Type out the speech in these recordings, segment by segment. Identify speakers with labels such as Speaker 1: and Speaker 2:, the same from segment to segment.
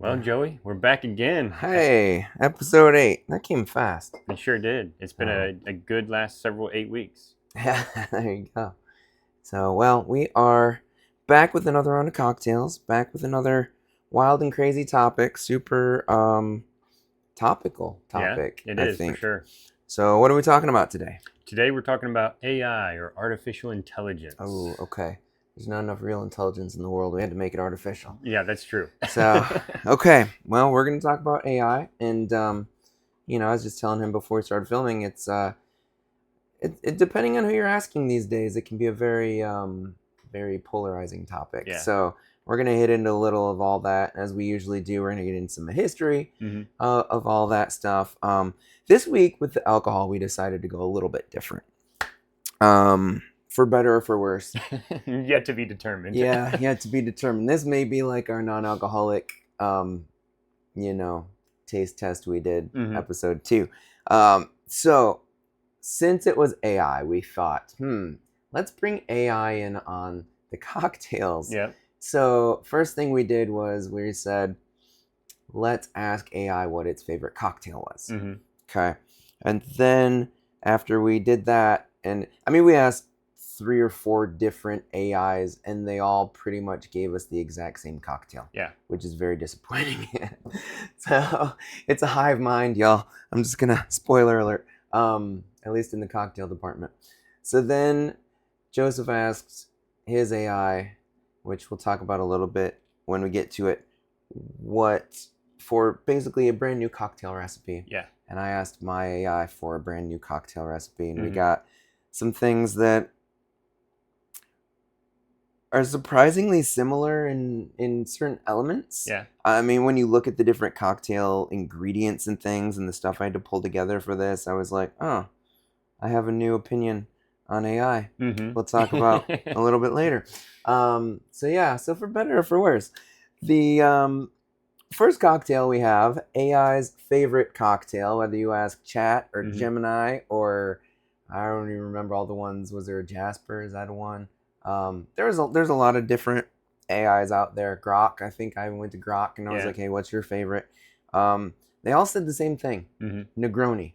Speaker 1: Well, Joey, we're back again.
Speaker 2: Hey, episode 8. That came fast.
Speaker 1: It sure did. It's been a good last several 8 weeks.
Speaker 2: Yeah, there you go. So, well, we are back with another round of cocktails, back with another wild and crazy topic, super topical topic,
Speaker 1: Yeah, it
Speaker 2: I
Speaker 1: is for
Speaker 2: think.
Speaker 1: sure.
Speaker 2: So, what are we talking about today?
Speaker 1: Today we're talking about AI or artificial intelligence.
Speaker 2: Oh, okay. There's not enough real intelligence in the world. We had to make it artificial.
Speaker 1: Yeah, that's true.
Speaker 2: So, okay. Well, we're going to talk about AI. And, I was just telling him before we started filming, it's, it depending on who you're asking these days, it can be a very, very polarizing topic.
Speaker 1: Yeah.
Speaker 2: So, we're going to hit into a little of all that. As we usually do, we're going to get into some history of all that stuff. This week, with the alcohol, we decided to go a little bit different. For better or for worse.
Speaker 1: Yet to be determined.
Speaker 2: Yeah, yet to be determined. This may be like our non-alcoholic, taste test we did, episode 2. So, since it was AI, we thought, let's bring AI in on the cocktails.
Speaker 1: Yeah.
Speaker 2: So, first thing we did was we said, let's ask AI what its favorite cocktail was. Okay. And then after we did that, and I mean, we asked 3 or 4 different AIs, and they all pretty much gave us the exact same cocktail.
Speaker 1: Yeah.
Speaker 2: Which is very disappointing. So it's a hive mind, y'all. I'm just gonna spoiler alert. At least in the cocktail department. So then Joseph asks his AI, which we'll talk about a little bit when we get to it, what for basically a brand new cocktail recipe.
Speaker 1: Yeah.
Speaker 2: And I asked my AI for a brand new cocktail recipe, and we got some things that are surprisingly similar in certain elements.
Speaker 1: Yeah.
Speaker 2: I mean, when you look at the different cocktail ingredients and things and the stuff I had to pull together for this, I was like, oh, I have a new opinion on AI. We'll talk about a little bit later. So for better or for worse, the first cocktail we have, AI's favorite cocktail, whether you ask Chat or Gemini or I don't even remember all the ones. Was there a Jasper? Is that a one? There's a lot of different AIs out there. Grok, I think I went to Grok and I was like, hey, what's your favorite? They all said the same thing. Negroni.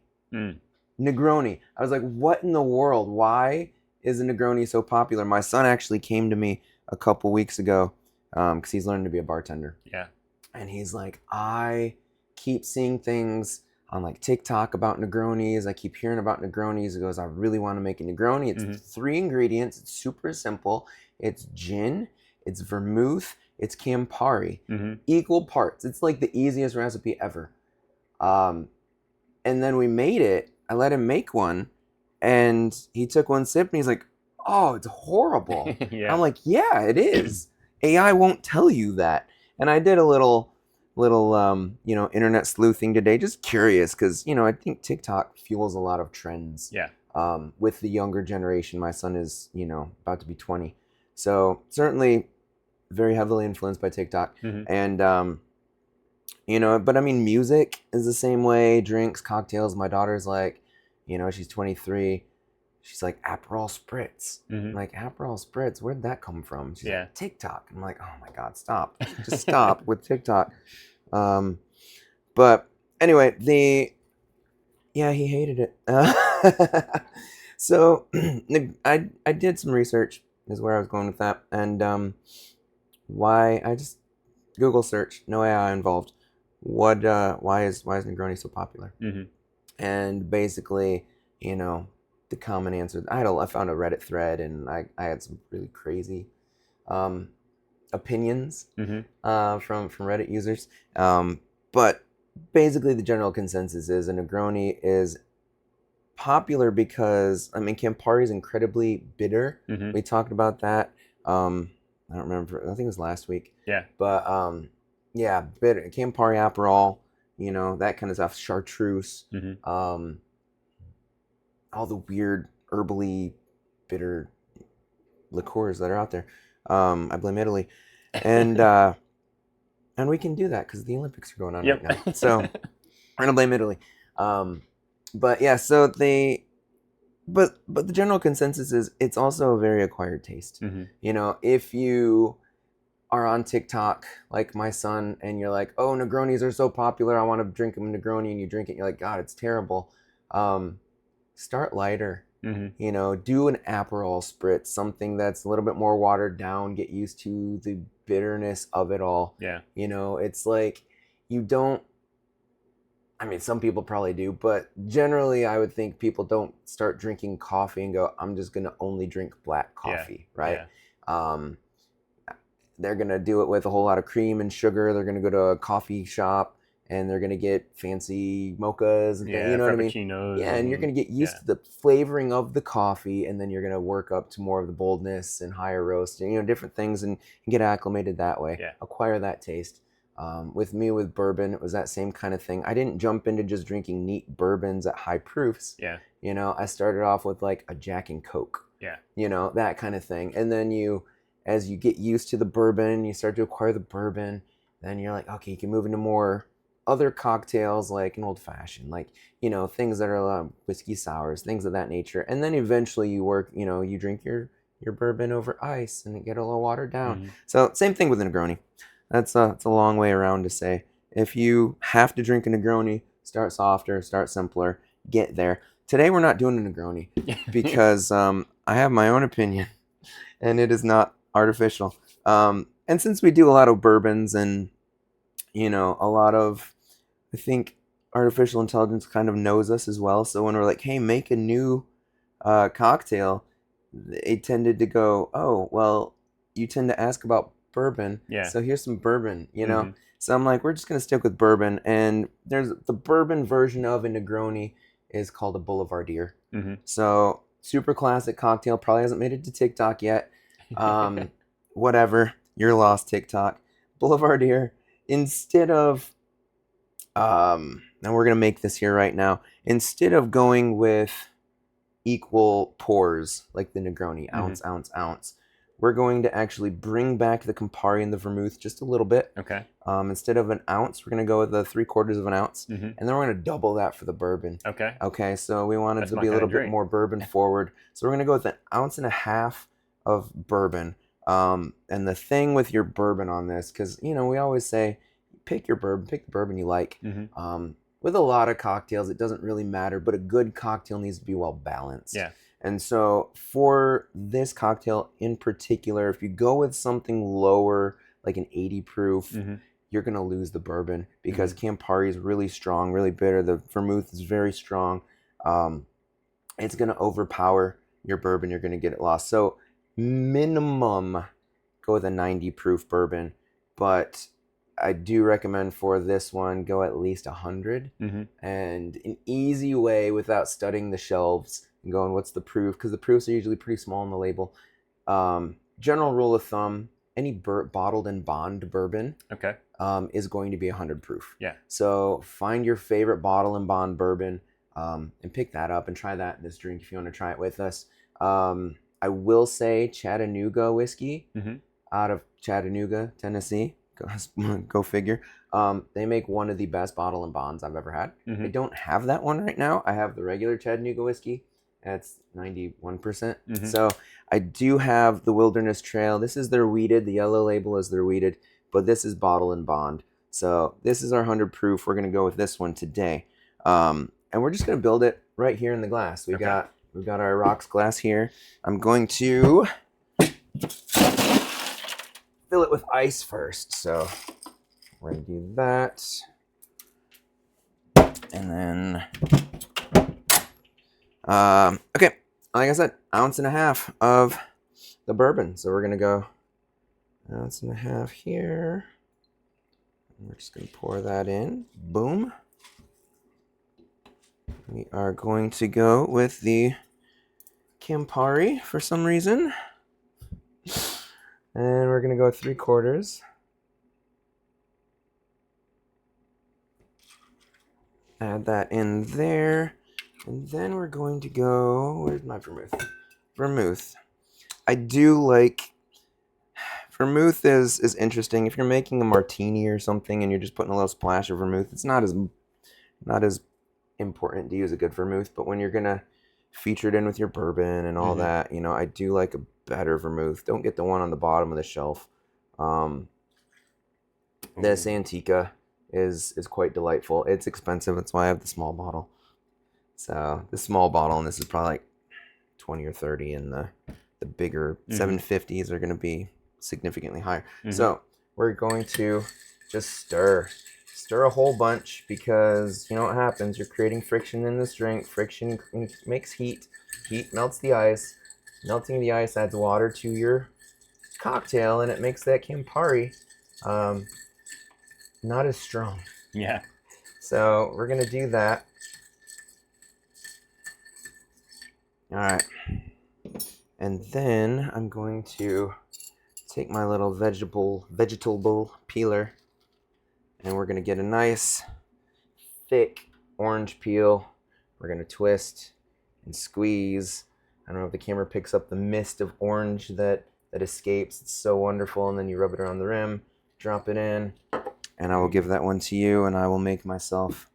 Speaker 2: Negroni. I was like, what in the world? Why is a Negroni so popular? My son actually came to me a couple weeks ago because he's learning to be a bartender.
Speaker 1: Yeah.
Speaker 2: And he's like, I keep seeing things on like TikTok about Negronis. I keep hearing about Negronis. He goes, I really want to make a Negroni. It's 3 ingredients. It's super simple. It's gin, it's vermouth, it's Campari. Equal parts. It's like the easiest recipe ever. And then we made it. I let him make one. And he took one sip and he's like, oh, it's horrible.
Speaker 1: Yeah.
Speaker 2: I'm like, yeah, it is. AI won't tell you that. And I did a little internet sleuthing today, just curious, because I think TikTok fuels a lot of trends.
Speaker 1: Yeah.
Speaker 2: With the younger generation. My son is about to be 20, so certainly very heavily influenced by TikTok. And but I mean, music is the same way. Drinks, cocktails. My daughter's like, she's 23. She's like, Aperol Spritz. I'm like, Aperol Spritz? Where'd that come from? She's like, TikTok. I'm like, oh my God, stop. Just stop with TikTok. But anyway, he hated it. So I did some research is where I was going with that. And why I just Google search, no AI involved. Why is Negroni so popular? And basically, the common answer, I found a Reddit thread, and I had some really crazy opinions from Reddit users. But basically the general consensus is a Negroni is popular because, I mean, Campari is incredibly bitter. We talked about that. I don't remember. I think it was last week.
Speaker 1: Yeah.
Speaker 2: But bitter. Campari, Aperol, that kind of stuff. Chartreuse. All the weird herbally bitter liqueurs that are out there. I blame Italy. And and we can do that because the Olympics are going on right now. So we're gonna blame Italy. But yeah, so but the general consensus is it's also a very acquired taste. If you are on TikTok, like my son, and you're like, oh, Negronis are so popular, I want to drink a Negroni, and you drink it, and you're like, God, it's terrible. Start lighter. You know, do an Aperol spritz, something that's a little bit more watered down, get used to the bitterness of it all.
Speaker 1: Yeah.
Speaker 2: You know, it's like you don't, I mean, some people probably do, but generally I would think people don't start drinking coffee and go, I'm just going to only drink black coffee, right? Yeah. They're going to do it with a whole lot of cream and sugar. They're going to go to a coffee shop and they're going to get fancy mochas and things, you know what I mean? Yeah, and you're going to get used to the flavoring of the coffee, and then you're going to work up to more of the boldness and higher roast and, you know, different things, and get acclimated that way. Yeah. Acquire that taste. With me, with bourbon, it was that same kind of thing. I didn't jump into just drinking neat bourbons at high proofs. Yeah. You know, I started off with like a Jack and Coke. Yeah. You know, that kind of thing. And then as you get used to the bourbon, you start to acquire the bourbon, then you're like, okay, you can move into more other cocktails, like an old fashioned, like, you know, things that are whiskey sours, things of that nature. And then eventually you drink your bourbon over ice and get a little watered down. So same thing with a Negroni. It's a long way around to say, if you have to drink a Negroni, start softer, start simpler, get there. Today we're not doing a Negroni because I have my own opinion, and it is not artificial. And since we do a lot of bourbons and, you know, a lot of, I think artificial intelligence kind of knows us as well. So when we're like, hey, make a new cocktail, it tended to go, oh, well, you tend to ask about bourbon. Yeah. So here's some bourbon, you know? So I'm like, we're just going to stick with bourbon. And there's the bourbon version of a Negroni is called a Boulevardier. So super classic cocktail. Probably hasn't made it to TikTok yet. Whatever. You're lost, TikTok. Boulevardier. Instead of, and we're going to make this here right now. Instead of going with equal pours like the Negroni, ounce, ounce, we're going to actually bring back the Campari and the Vermouth just a little bit. Okay. Instead of an ounce, we're going to go with 3/4 of an ounce. And then we're going to double that for the bourbon. Okay. Okay, so we wanted to be a little bit more bourbon forward. So we're going to go with 1.5 ounces of bourbon. And the thing with your bourbon on this, because, you know, we always say, pick the bourbon you like. With a lot of cocktails, it doesn't really matter, but a good cocktail needs to be well balanced. Yeah. And so for this cocktail in particular, if you go with something lower, like an 80 proof, you're going to lose the bourbon because Campari is really strong, really bitter. The Vermouth is very strong. It's going to overpower your bourbon. You're going to get it lost. So minimum, go with a 90 proof bourbon. But I do recommend for this one, go at least 100. And an easy way without studying the shelves and going, what's the proof? Because the proofs are usually pretty small on the label. General rule of thumb, any bottled and bond bourbon is going to be 100 proof. Yeah. So find your favorite bottle and bond bourbon and pick that up and try that in this drink if you want to try it with us. I will say Chattanooga whiskey out of Chattanooga, Tennessee. Go figure. They make one of the best bottle and bonds I've ever had. I don't have that one right now. I have the regular Chattanooga whiskey. That's 91%. So I do have the Wilderness Trail. This is their wheated. The yellow label is their wheated, but this is bottle and bond. So this is our 100 proof. We're going to go with this one today. And we're just going to build it right here in the glass. We've got our rocks glass here. I'm going to fill it with ice first. So we're going to do that. And then, okay, like I said, 1.5 ounces of the bourbon. So we're going to go 1.5 ounces here. And we're just going to pour that in. Boom. We are going to go with the Campari for some reason. And we're going to go 3/4. Add that in there. And then we're going to go, where's my vermouth? Vermouth. I do like, vermouth is interesting. If you're making a martini or something and you're just putting a little splash of vermouth, it's not as important to use a good vermouth. But when you're going to feature it in with your bourbon and all that, you know, I do like a better vermouth. Don't get the one on the bottom of the shelf. This Antica is quite delightful. It's expensive. That's why I have the small bottle. So the small bottle, and this is probably like 20 or 30, and the bigger 750s are going to be significantly higher. So we're going to just stir a whole bunch, because you know what happens. You're creating friction in this drink. Friction makes heat. Heat melts the ice. Melting the ice adds water to your cocktail, and it makes that Campari not as strong.
Speaker 1: Yeah.
Speaker 2: So we're going to do that. All right. And then I'm going to take my little vegetable peeler, and we're going to get a nice thick orange peel. We're going to twist and squeeze. I don't know if the camera picks up the mist of orange that escapes. It's so wonderful. And then you rub it around the rim, drop it in, and I will give that one to you, and I will make myself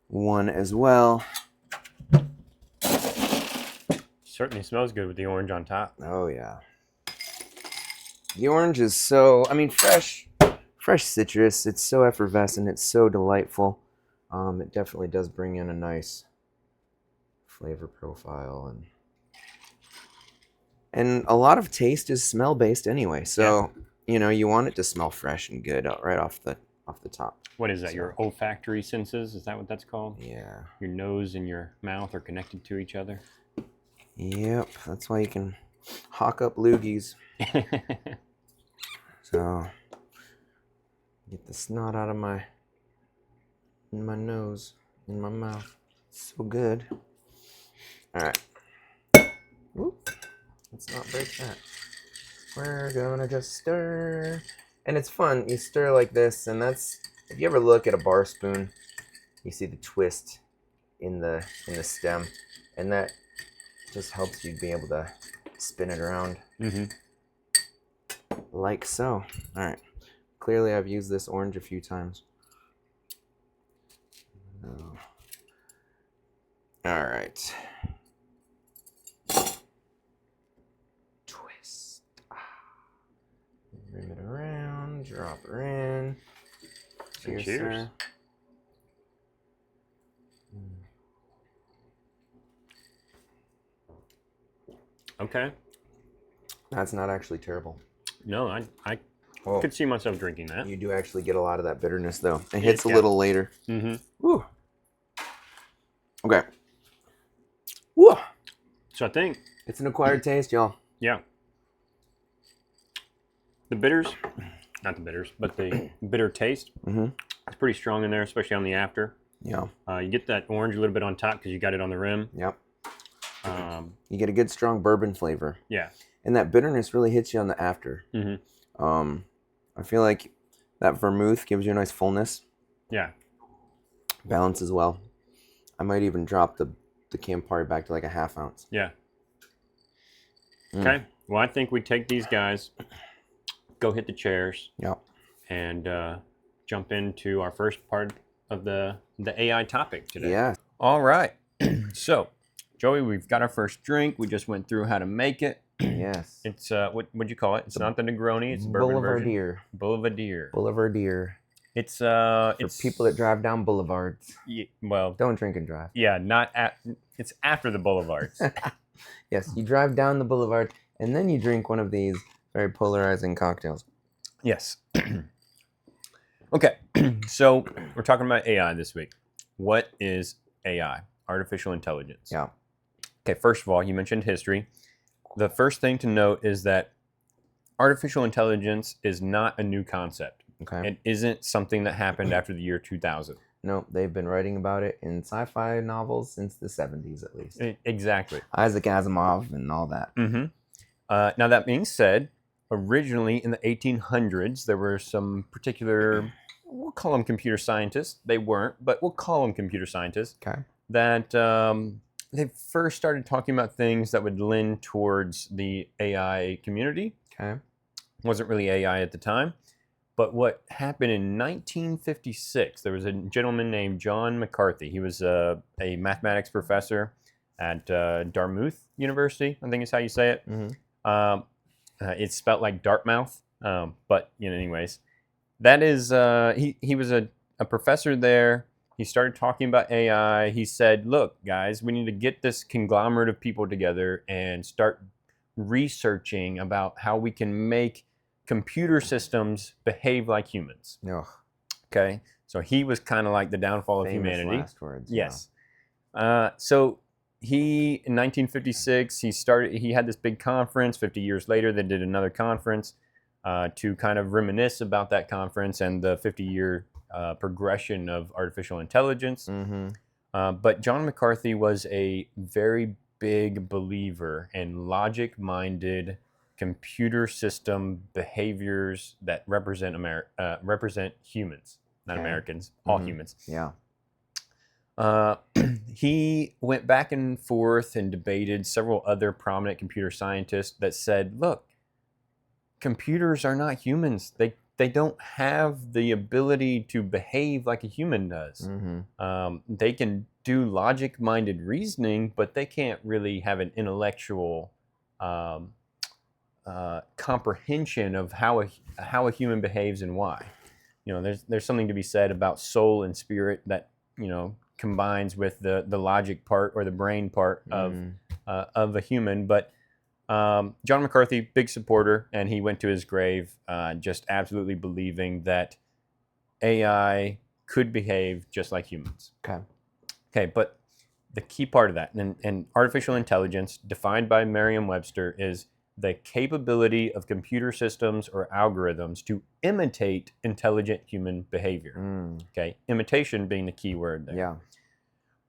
Speaker 2: one as well.
Speaker 1: Certainly smells good with the orange on top.
Speaker 2: Oh yeah. The orange is so, I mean, fresh citrus. It's so effervescent. It's so delightful. It definitely does bring in a nice flavor profile, and a lot of taste is smell based anyway. So you know, you want it to smell fresh and good right off the top.
Speaker 1: What is that? So, your olfactory senses? Is that what that's called?
Speaker 2: Yeah. Your
Speaker 1: nose and your mouth are connected to each other.
Speaker 2: Yep. That's why you can hawk up loogies. So get the snot out of my nose, in my mouth. It's so good. All right. Whoop. Let's not break that. We're gonna just stir. And it's fun. You stir like this, and that's, if you ever look at a bar spoon, you see the twist in the stem, and that just helps you be able to spin it around. Like so. All right. Clearly I've used this orange a few times. All right. Twist. Bring it around, drop her in. Cheers. Sir.
Speaker 1: Okay.
Speaker 2: That's not actually terrible.
Speaker 1: No, I could see myself drinking that.
Speaker 2: You do actually get a lot of that bitterness, though. It hits a little later. Woo. Okay. Woo.
Speaker 1: So I think
Speaker 2: it's an acquired taste, y'all.
Speaker 1: Yeah. The bitters, not the bitters, but the bitter taste. It's pretty strong in there, especially on the after.
Speaker 2: Yeah.
Speaker 1: You get that orange a little bit on top because you got it on the rim.
Speaker 2: Yep. You get a good strong bourbon flavor.
Speaker 1: Yeah.
Speaker 2: And that bitterness really hits you on the after. I feel like that vermouth gives you a nice fullness.
Speaker 1: Yeah.
Speaker 2: Balance as well. I might even drop the Campari back to like a ½ ounce.
Speaker 1: Yeah. Okay. Well, I think we take these guys, go hit the chairs.
Speaker 2: Yep.
Speaker 1: And jump into our first part of the AI topic today.
Speaker 2: Yeah.
Speaker 1: All right. So, Joey, we've got our first drink. We just went through how to make it.
Speaker 2: Yes.
Speaker 1: It's what'd you call it? It's not the Negroni. It's
Speaker 2: Boulevardier.
Speaker 1: Boulevardier.
Speaker 2: Boulevardier.
Speaker 1: It's
Speaker 2: for people that drive down boulevards.
Speaker 1: Well,
Speaker 2: don't drink and drive.
Speaker 1: Yeah, it's after the boulevards.
Speaker 2: Yes, you drive down the boulevard and then you drink one of these very polarizing cocktails.
Speaker 1: Yes. Okay, so we're talking about AI this week. What is AI? Artificial intelligence.
Speaker 2: Yeah.
Speaker 1: Okay, first of all, you mentioned history. The first thing to note is that artificial intelligence is not a new concept.
Speaker 2: Okay.
Speaker 1: It isn't something that happened after the year 2000.
Speaker 2: No, they've been writing about it in sci-fi novels since the 70s at least.
Speaker 1: Exactly.
Speaker 2: Isaac Asimov and all that.
Speaker 1: Now, that being said, originally in the 1800s, there were some particular, we'll call them computer scientists. They weren't, but we'll call them computer scientists.
Speaker 2: Okay.
Speaker 1: That they first started talking about things that would lend towards the AI community.
Speaker 2: Okay.
Speaker 1: Wasn't really AI at the time. But what happened in 1956, there was a gentleman named John McCarthy. He was a mathematics professor at Dartmouth University, I think is how you say it. It's spelled like Dartmouth, But anyways, that is he was a professor there. He started talking about AI. He said, "Look, guys, we need to get this conglomerate of people together and start researching about how we can make computer systems behave like humans."
Speaker 2: Ugh.
Speaker 1: Okay, so he was kind of like the downfall of
Speaker 2: Famous
Speaker 1: humanity.
Speaker 2: last words.
Speaker 1: Yes. So he, in 1956, he had this big conference. 50 years later, they did another conference to kind of reminisce about that conference and the 50-year progression of artificial intelligence. But John McCarthy was a very big believer in logic-minded computer system behaviors that represent humans, not Americans, all humans.
Speaker 2: Yeah.
Speaker 1: He went back and forth and debated several other prominent computer scientists that said, look, computers are not humans. They don't have the ability to behave like a human does. They can do logic-minded reasoning, but they can't really have an intellectual comprehension of how a human behaves and why. There's something to be said about soul and spirit that combines with the logic part or the brain part of a human. But John McCarthy, big supporter, and he went to his grave just absolutely believing that AI could behave just like humans. Okay, but the key part of that, and artificial intelligence, defined by Merriam-Webster, is the capability of computer systems or algorithms to imitate intelligent human behavior. Okay, imitation being the key word there.
Speaker 2: Yeah.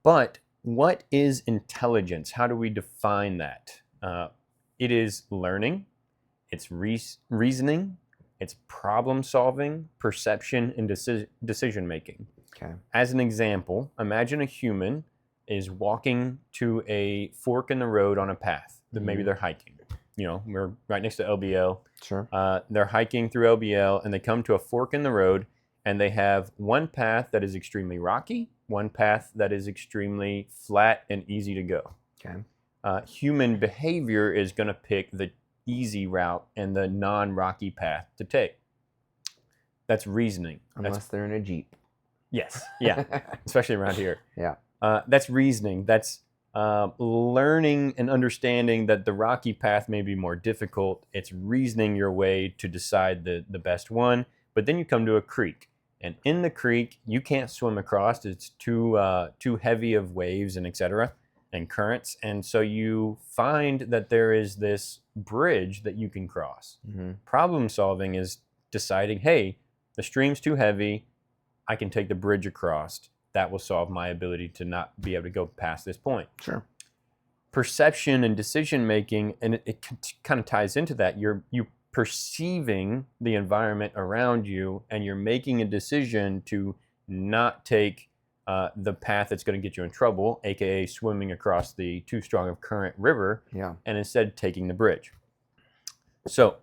Speaker 1: But what is intelligence? How do we define that? It is learning, it's reasoning, it's problem solving, perception, and decision making.
Speaker 2: Okay.
Speaker 1: As an example, imagine a human is walking to a fork in the road on a path that maybe they're hiking. We're right next to LBL.
Speaker 2: Sure.
Speaker 1: They're hiking through LBL and they come to a fork in the road and they have one path that is extremely rocky, one path that is extremely flat and easy to go.
Speaker 2: Okay.
Speaker 1: Human behavior is going to pick the easy route and the non-rocky path to take. That's reasoning.
Speaker 2: Unless they're in a Jeep.
Speaker 1: Yes. Yeah. Especially around here.
Speaker 2: Yeah.
Speaker 1: That's reasoning. That's learning and understanding that the rocky path may be more difficult. It's reasoning your way to decide the best one. But then you come to a creek. And in the creek, you can't swim across. It's too heavy of waves and etc. and currents. And so you find that there is this bridge that you can cross. Problem solving is deciding, hey, the stream's too heavy. I can take the bridge across. That will solve my ability to not be able to go past this point.
Speaker 2: Sure.
Speaker 1: Perception and decision making, and it kind of ties into that. You perceiving the environment around you, and you're making a decision to not take the path that's going to get you in trouble, aka swimming across the too strong of current river, and instead taking the bridge. So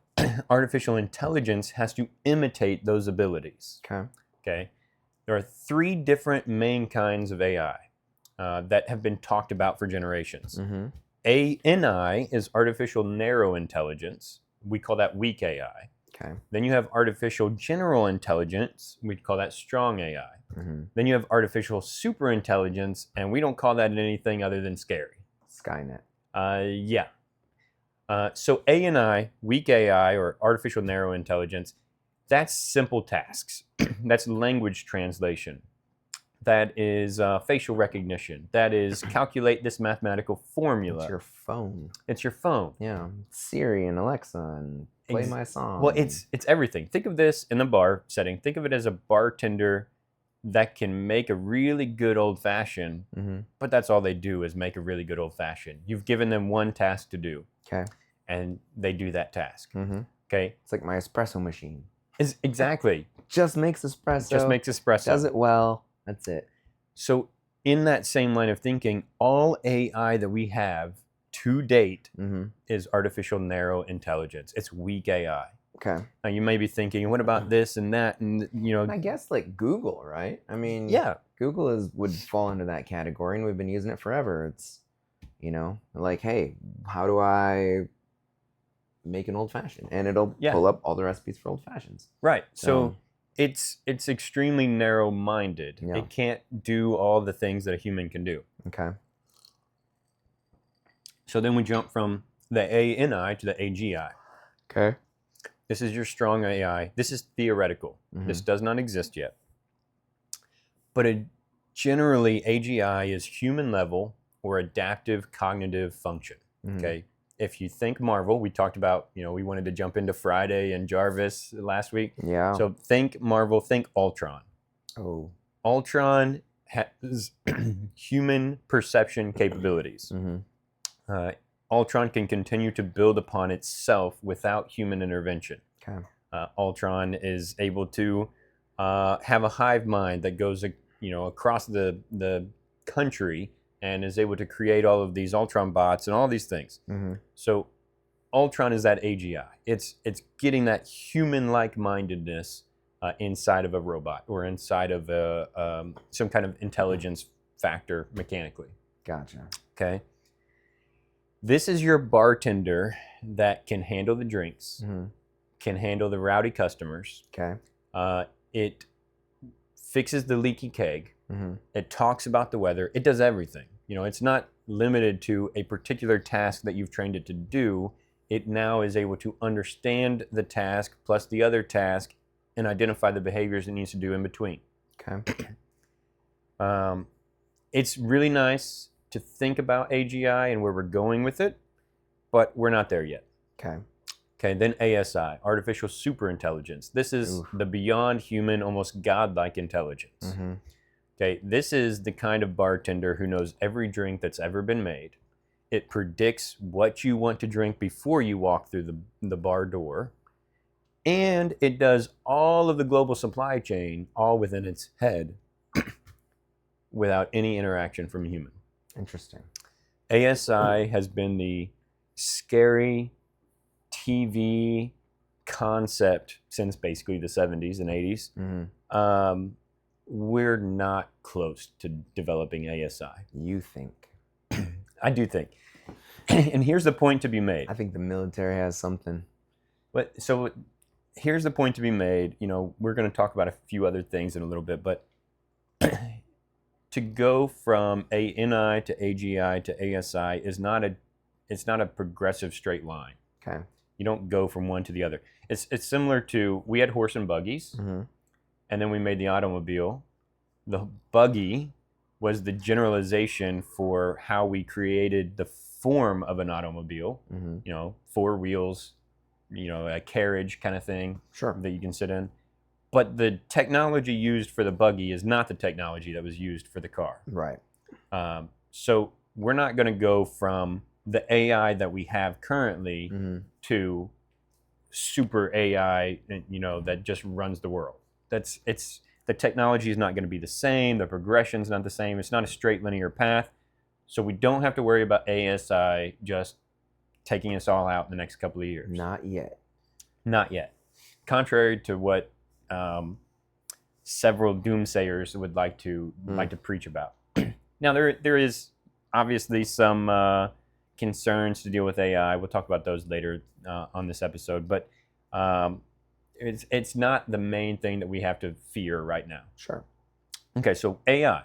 Speaker 1: artificial intelligence has to imitate those abilities. Okay. There are 3 different main kinds of AI that have been talked about for generations. ANI is artificial narrow intelligence. We call that weak AI. Then you have artificial general intelligence. We'd call that strong AI. Then you have artificial superintelligence, and we don't call that anything other than scary.
Speaker 2: Skynet.
Speaker 1: Yeah. So ANI, weak AI, or artificial narrow intelligence, that's simple tasks. That's language translation. That is facial recognition. That is calculate this mathematical formula.
Speaker 2: It's your phone.
Speaker 1: It's your phone.
Speaker 2: Yeah. Siri and Alexa and play my song.
Speaker 1: Well, it's everything. Think of this in the bar setting. Think of it as a bartender that can make a really good old-fashioned, but that's all they do is make a really good old-fashioned. You've given them one task to do. And they do that task. Okay?
Speaker 2: It's like my espresso machine.
Speaker 1: Exactly.
Speaker 2: Just makes espresso.
Speaker 1: Just makes espresso.
Speaker 2: Does it well. That's it.
Speaker 1: So in that same line of thinking, all AI that we have to date is artificial narrow intelligence. It's weak AI. Now you may be thinking, what about this and that? And
Speaker 2: I guess like Google, right? I mean, Google would fall into that category, and we've been using it forever. It's like, hey, how do I make an old fashioned, and it'll
Speaker 1: Yeah.
Speaker 2: pull up all the recipes for old fashions.
Speaker 1: Right. So it's extremely narrow-minded.
Speaker 2: Yeah.
Speaker 1: It can't do all the things that a human can do.
Speaker 2: Okay.
Speaker 1: So then we jump from the ANI to the AGI.
Speaker 2: Okay.
Speaker 1: This is your strong AI. This is theoretical. This does not exist yet. But generally, AGI is human level or adaptive cognitive function. Okay. If you think Marvel, we talked about, we wanted to jump into Friday and Jarvis last week.
Speaker 2: Yeah.
Speaker 1: So think Marvel, think Ultron.
Speaker 2: Oh.
Speaker 1: Ultron has human perception capabilities. Ultron can continue to build upon itself without human intervention.
Speaker 2: Okay.
Speaker 1: Ultron is able to have a hive mind that goes, across the country and is able to create all of these Ultron bots and all these things. So Ultron is that AGI. It's getting that human-like mindedness inside of a robot or inside of some kind of intelligence factor mechanically.
Speaker 2: Gotcha.
Speaker 1: Okay. This is your bartender that can handle the drinks, can handle the rowdy customers.
Speaker 2: Okay.
Speaker 1: It fixes the leaky keg. It talks about the weather. It does everything. It's not limited to a particular task that you've trained it to do. It now is able to understand the task plus the other task and identify the behaviors it needs to do in between.
Speaker 2: Okay.
Speaker 1: It's really nice to think about AGI and where we're going with it, but we're not there yet.
Speaker 2: Okay.
Speaker 1: Okay, then ASI, artificial superintelligence. This is the beyond human, almost godlike intelligence. Okay, this is the kind of bartender who knows every drink that's ever been made. It predicts what you want to drink before you walk through the bar door. And it does all of the global supply chain all within its head without any interaction from a human.
Speaker 2: Interesting.
Speaker 1: ASI has been the scary TV concept since basically the 70s and 80s. We're not close to developing ASI.
Speaker 2: You think?
Speaker 1: I do think. And here's the point to be made.
Speaker 2: I think the military has something.
Speaker 1: So here's the point to be made. We're going to talk about a few other things in a little bit, but to go from ANI to AGI to ASI is not a progressive straight line.
Speaker 2: Okay.
Speaker 1: You don't go from one to the other. It's similar to, we had horse and buggies, and then we made the automobile. The buggy was the generalization for how we created the form of an automobile. Four wheels, a carriage kind of thing that you can sit in. But the technology used for the buggy is not the technology that was used for the car.
Speaker 2: Right.
Speaker 1: So we're not going to go from the AI that we have currently to super AI, that just runs the world. The technology is not going to be the same. The progression's not the same. It's not a straight linear path. So we don't have to worry about ASI just taking us all out in the next couple of years.
Speaker 2: Not yet.
Speaker 1: Not yet. Contrary to what several doomsayers would like to preach about. Now there is obviously some concerns to deal with AI. We'll talk about those later on this episode, but it's not the main thing that we have to fear right now.
Speaker 2: Sure.
Speaker 1: Okay, so AI.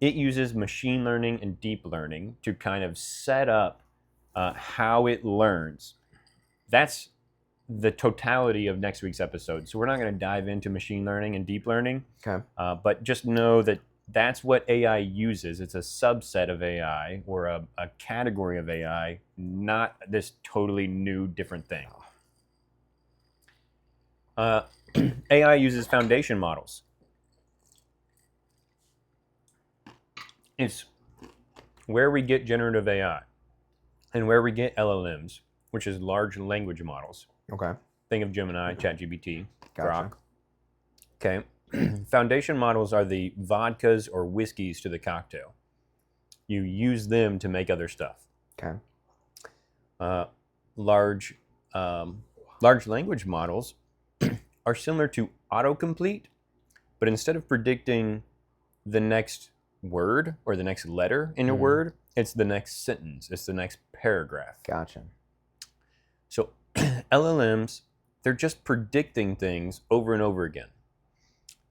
Speaker 1: It uses machine learning and deep learning to kind of set up how it learns. That's the totality of next week's episode. So we're not going to dive into machine learning and deep learning.
Speaker 2: Okay.
Speaker 1: But just know that that's what AI uses. It's a subset of AI or a category of AI, not this totally new, different thing. AI uses foundation models. It's where we get generative AI and where we get LLMs, which is large language models.
Speaker 2: Okay.
Speaker 1: Think of Gemini, ChatGPT,
Speaker 2: Gotcha.
Speaker 1: Grok. Okay. Foundation models are the vodkas or whiskeys to the cocktail. You use them to make other stuff.
Speaker 2: Okay.
Speaker 1: Large language models are similar to autocomplete, but instead of predicting the next word or the next letter in a word, it's the next sentence. It's the next paragraph.
Speaker 2: Gotcha.
Speaker 1: So LLMs, they're just predicting things over and over again.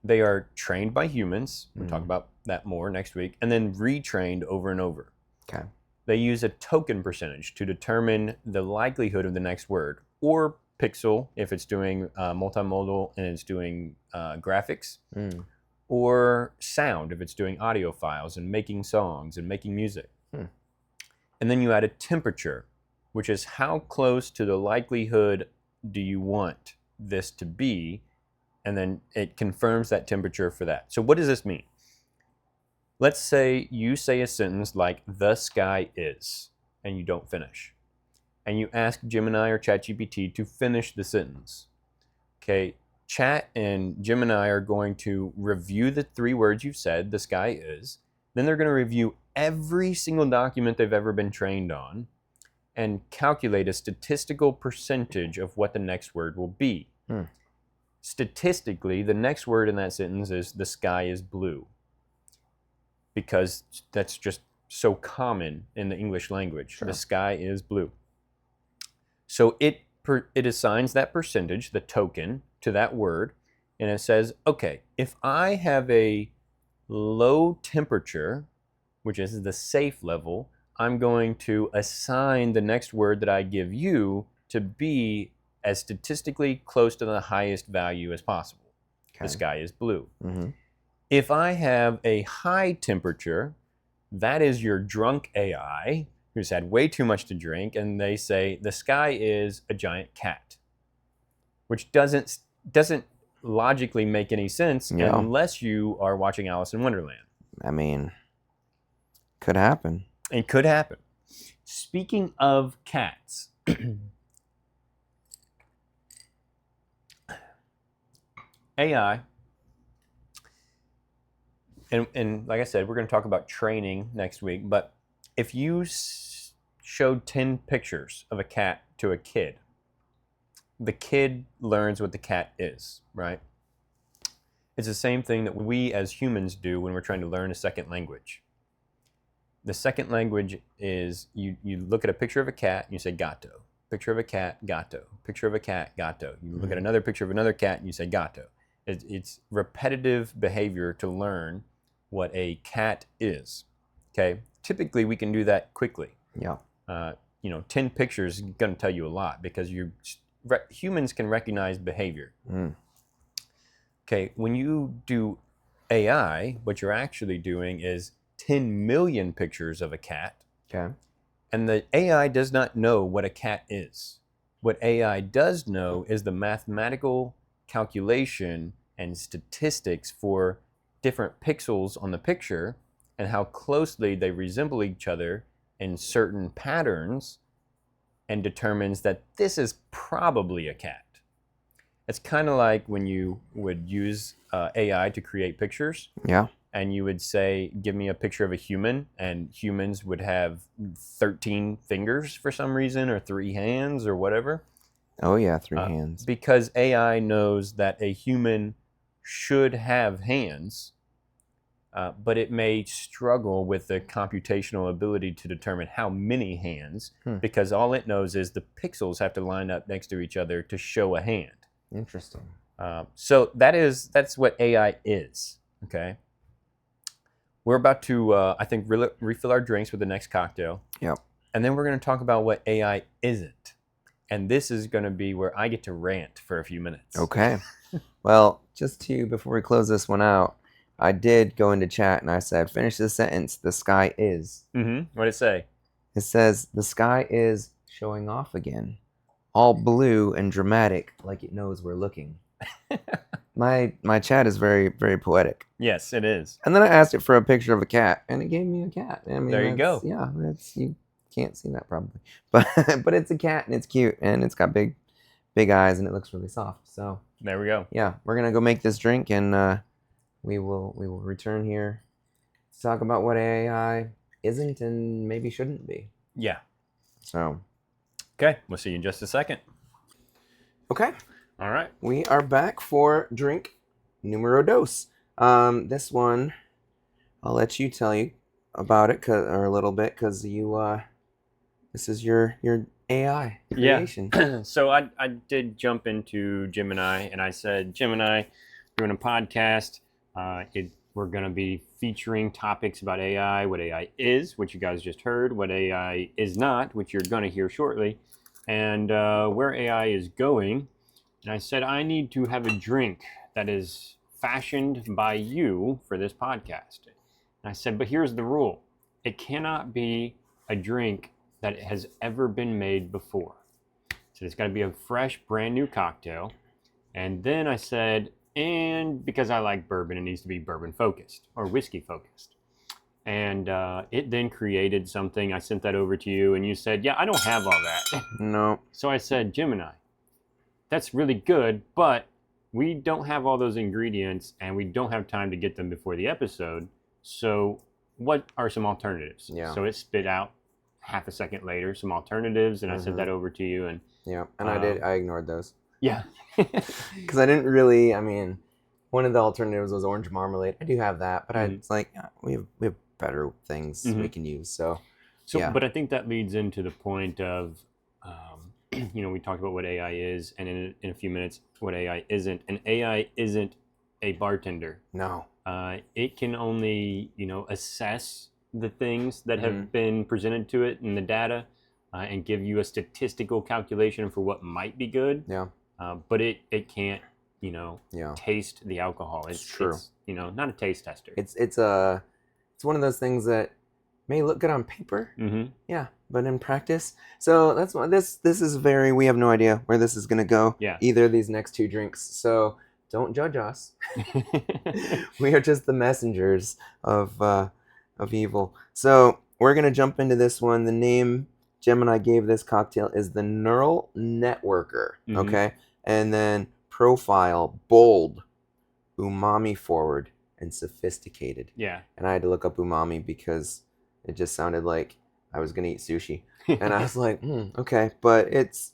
Speaker 1: They are trained by humans. We'll talk about that more next week. And then retrained over and over.
Speaker 2: Okay.
Speaker 1: They use a token percentage to determine the likelihood of the next word, or pixel if it's doing multimodal and it's doing graphics, or sound if it's doing audio files and making songs and making music. And then you add a temperature, which is how close to the likelihood do you want this to be, and then it confirms that temperature for that. So what does this mean? Let's say you say a sentence like, the sky is, and you don't finish. And you ask Gemini or ChatGPT to finish the sentence. Okay, Chat and Gemini are going to review the 3 words you've said, the sky is. Then they're going to review every single document they've ever been trained on and calculate a statistical percentage of what the next word will be. Statistically, the next word in that sentence is, the sky is blue, because that's just so common in the English language. Sure. The sky is blue. So it assigns that percentage, the token, to that word, and it says, okay, if I have a low temperature, which is the safe level, I'm going to assign the next word that I give you to be as statistically close to the highest value as possible. Okay. The sky is blue. If I have a high temperature, that is your drunk AI who's had way too much to drink, and they say the sky is a giant cat, which doesn't logically make any sense unless you are watching Alice in Wonderland.
Speaker 2: I mean, could happen.
Speaker 1: It could happen. Speaking of cats, AI, and like I said, we're going to talk about training next week, but if you showed 10 pictures of a cat to a kid, the kid learns what the cat is, right? It's the same thing that we as humans do when we're trying to learn a second language. The second language is you look at a picture of a cat and you say gatto. Picture of a cat, gatto. Picture of a cat, gatto. You look at another picture of another cat and you say gatto. It's repetitive behavior to learn what a cat is. Okay? Typically, we can do that quickly.
Speaker 2: Yeah.
Speaker 1: 10 pictures is going to tell you a lot because humans can recognize behavior. Okay, when you do AI, what you're actually doing is 10 million pictures of a cat.
Speaker 2: Okay.
Speaker 1: And the AI does not know what a cat is. What AI does know is the mathematical calculation and statistics for different pixels on the picture and how closely they resemble each other in certain patterns, and determines that this is probably a cat. It's kind of like when you would use AI to create pictures.
Speaker 2: Yeah.
Speaker 1: And you would say, give me a picture of a human, and humans would have 13 fingers for some reason, or 3 hands, or whatever.
Speaker 2: Oh yeah, 3 hands.
Speaker 1: Because AI knows that a human should have hands, but it may struggle with the computational ability to determine how many hands, because all it knows is the pixels have to line up next to each other to show a hand.
Speaker 2: Interesting.
Speaker 1: So that's what AI is, okay? We're about to, I think, refill our drinks with the next cocktail.
Speaker 2: Yep.
Speaker 1: And then we're going to talk about what AI isn't. And this is going to be where I get to rant for a few minutes.
Speaker 2: Okay. Well, before we close this one out, I did go into chat and I said, finish the sentence, the sky is.
Speaker 1: What did it say?
Speaker 2: It says, the sky is showing off again. All blue and dramatic, like it knows we're looking. My chat is very, very poetic.
Speaker 1: Yes, it is.
Speaker 2: And then I asked it for a picture of a cat, and it gave me a cat. I mean,
Speaker 1: there you go.
Speaker 2: Yeah, you can't see that probably, but it's a cat and it's cute and it's got big eyes and it looks really soft. So
Speaker 1: there we go.
Speaker 2: Yeah, we're gonna go make this drink and we will return here to talk about what AI isn't and maybe shouldn't be.
Speaker 1: Yeah.
Speaker 2: So.
Speaker 1: Okay, we'll see you in just a second.
Speaker 2: Okay.
Speaker 1: All right.
Speaker 2: We are back for drink numero dos. This one, I'll let you about it, or a little bit, because you, this is your AI
Speaker 1: Yeah.
Speaker 2: creation.
Speaker 1: So I did jump into Gemini, and I said, Gemini, doing a podcast. We're going to be featuring topics about AI, what AI is, which you guys just heard, what AI is not, which you're going to hear shortly, and where AI is going. And I said, I need to have a drink that is fashioned by you for this podcast. And I said, but here's the rule. It cannot be a drink that has ever been made before. So it's got to be a fresh, brand new cocktail. And then I said, and because I like bourbon, it needs to be bourbon focused or whiskey focused. And it then created something. I sent that over to you, and you said, yeah, I don't have all that.
Speaker 2: No.
Speaker 1: So I said, Gemini, that's really good, but we don't have all those ingredients, and we don't have time to get them before the episode. So what are some alternatives?
Speaker 2: Yeah.
Speaker 1: So it spit out half a second later some alternatives, and I sent that over to you. And
Speaker 2: yeah, and I ignored those.
Speaker 1: Yeah.
Speaker 2: Because I didn't really, I mean, one of the alternatives was orange marmalade. I do have that, but it's like, we have better things we can use. So yeah.
Speaker 1: But I think that leads into the point of, we talked about what AI is, and in a few minutes, what AI isn't. And AI isn't a bartender.
Speaker 2: No.
Speaker 1: It can only, assess the things that have been presented to it in the data and give you a statistical calculation for what might be good.
Speaker 2: Yeah.
Speaker 1: But it can't,
Speaker 2: yeah.
Speaker 1: taste the alcohol. It's true. It's, not a taste tester.
Speaker 2: It's one of those things that may look good on paper.
Speaker 1: Mm-hmm.
Speaker 2: Yeah, but in practice. So that's why this is we have no idea where this is gonna go.
Speaker 1: Yeah.
Speaker 2: Either of these next two drinks. So don't judge us. We are just the messengers of evil. So we're gonna jump into this one. The name Gemini gave this cocktail is the Neural Networker.
Speaker 1: Mm-hmm.
Speaker 2: Okay, and then profile bold, umami forward, and sophisticated.
Speaker 1: Yeah.
Speaker 2: And I had to look up umami because it just sounded like I was gonna eat sushi, and I was like, okay. But it's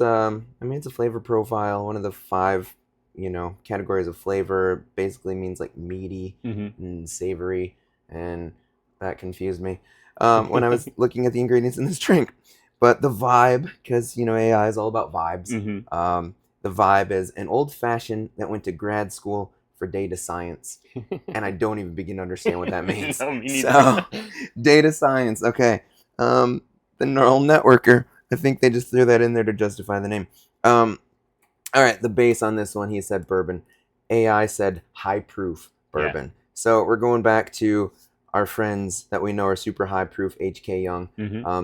Speaker 2: I mean, it's a flavor profile. One of the 5 categories of flavor. Basically means like meaty and savory, and that confused me when I was looking at the ingredients in this drink. But the vibe, because AI is all about vibes. The vibe is an old fashioned that went to grad school for data science, and I don't even begin to understand what that means.
Speaker 1: No, me neither.
Speaker 2: So, data science. Okay, the Neural Networker. I think they just threw that in there to justify the name. All right, the base on this one, he said bourbon. AI said high proof bourbon. Yeah. So we're going back to our friends that we know are super high proof, HK Young.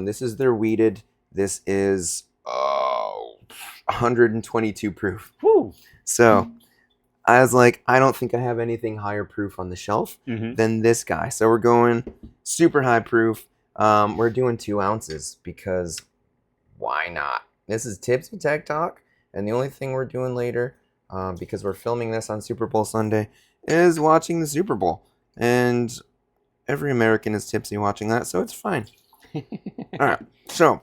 Speaker 2: This is their wheated. This is 122 proof.
Speaker 1: Woo.
Speaker 2: So I was like, I don't think I have anything higher proof on the shelf than this guy. So we're going super high proof. We're doing 2 ounces because why not? This is Tipsy Tech Talk. And the only thing we're doing later, because we're filming this on Super Bowl Sunday, is watching the Super Bowl. And every American is tipsy watching that, so it's fine. All right, so,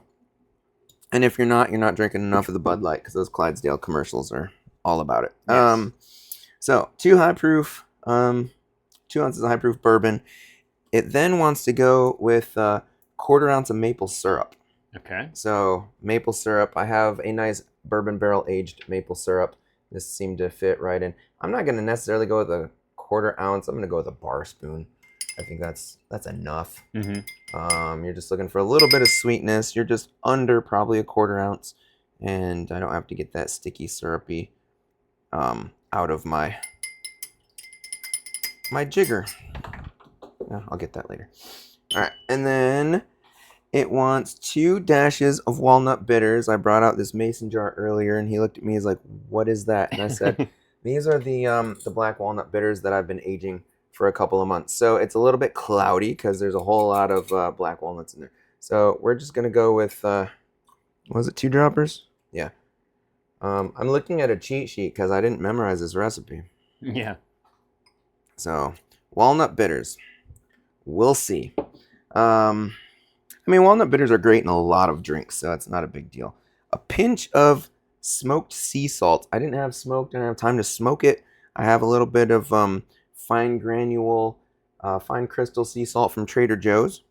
Speaker 2: and if you're not drinking enough of the Bud Light, because those Clydesdale commercials are all about it. Yes. So 2 high proof, 2 ounces of high proof bourbon. It then wants to go with 1/4 ounce of maple syrup.
Speaker 1: Okay.
Speaker 2: So maple syrup, I have a nice bourbon barrel aged maple syrup. This seemed to fit right in. I'm not going to necessarily go with a 1/4 ounce. I'm going to go with a bar spoon. I think that's enough. You're just looking for a little bit of sweetness. You're just under probably a 1/4 ounce, and I don't have to get that sticky syrupy out of my jigger. I'll get that later. All right, and then it wants 2 dashes of walnut bitters. I brought out this mason jar earlier, and he looked at me. He's like, "What is that?" And I said, "These are the black walnut bitters that I've been aging for a couple of months. So it's a little bit cloudy because there's a whole lot of black walnuts in there. So we're just gonna go with was it 2 droppers? Yeah. I'm looking at a cheat sheet because I didn't memorize this recipe.
Speaker 1: Yeah.
Speaker 2: So walnut bitters. We'll see. I mean, walnut bitters are great in a lot of drinks, so it's not a big deal. A pinch of smoked sea salt. I didn't have smoked, I didn't have time to smoke it. I have a little bit of fine granule, fine crystal sea salt from Trader Joe's.